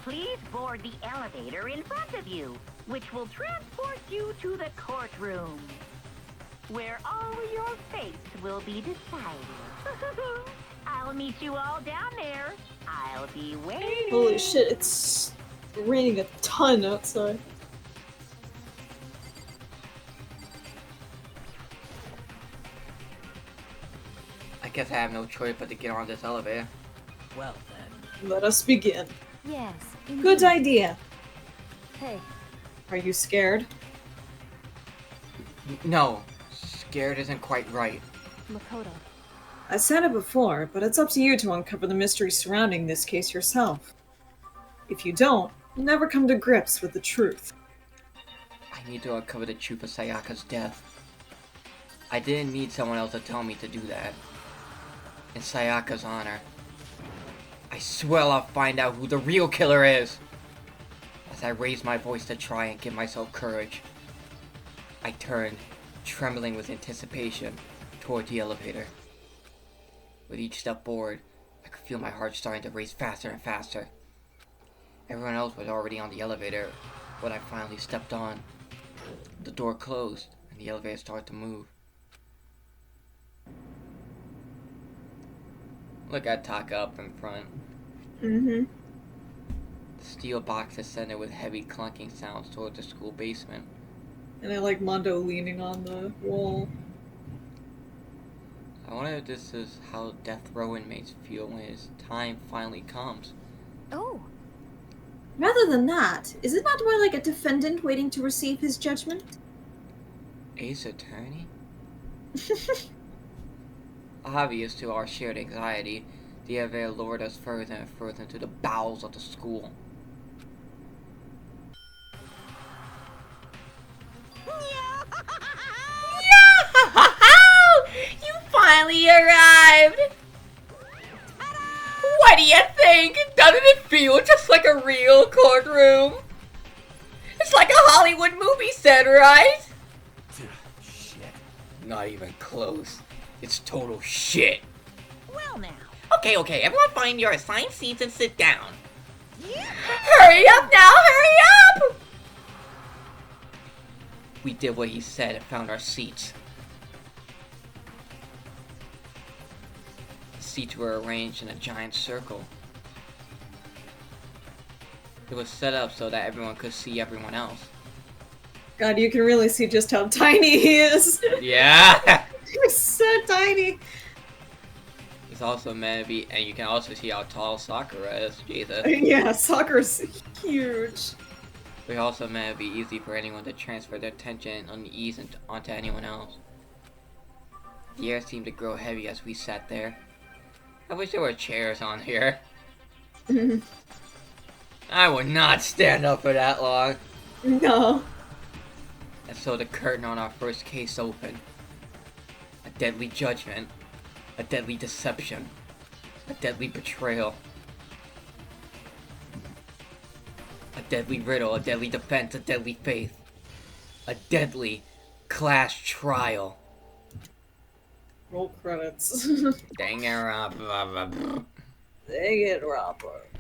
Please board the elevator in front of you, which will transport you to the courtroom, where all your fates will be decided. I'll meet you all down there. I'll be waiting. Holy shit, it's raining a ton outside. I guess I have no choice but to get on this elevator. Well then. Let us begin. Yes. Good idea. Hey, Are you scared? No, scared isn't quite right. Makoto. I said it before, but it's up to you to uncover the mystery surrounding this case yourself. If you don't, you'll never come to grips with the truth. I need to uncover the truth of Sayaka's death. I didn't need someone else to tell me to do that. In Sayaka's honor, I swear I'll find out who the real killer is! As I raised my voice to try and give myself courage, I turned, trembling with anticipation, toward the elevator. With each step forward, I could feel my heart starting to race faster and faster. Everyone else was already on the elevator when I finally stepped on. The door closed, and the elevator started to move. Look at Taka up in front. Mm-hmm. The steel box descended with heavy clunking sounds toward the school basement. And I like Mondo leaning on the wall. I wonder if this is how death row inmates feel when his time finally comes. Oh, Rather than that, is it not more like a defendant waiting to receive his judgment? Ace Attorney? Obvious to our shared anxiety, the elevator lured us further and further into the bowels of the school. You finally arrived! What do you think? Doesn't it feel just like a real courtroom? It's like a Hollywood movie set, right? Shit. Not even close. It's total shit. Well now. Okay, everyone find your assigned seats and sit down. Hurry up now, hurry up! We did what he said and found our seats. The seats were arranged in a giant circle. It was set up so that everyone could see everyone else. God, you can really see just how tiny he is. Yeah! He's so tiny. It's also meant to be, and you can also see how tall Sakura is. Jesus. Yeah, soccer's huge. But also meant to be easy for anyone to transfer their attention and unease onto anyone else. The air seemed to grow heavy as we sat there. I wish there were chairs on here. I would not stand up for that long. No. And so the curtain on our first case opened. A deadly judgment. A deadly deception. A deadly betrayal. A deadly riddle, a deadly defense, a deadly faith. A deadly class trial. Roll credits. Danganronpa. Dang it, Robert.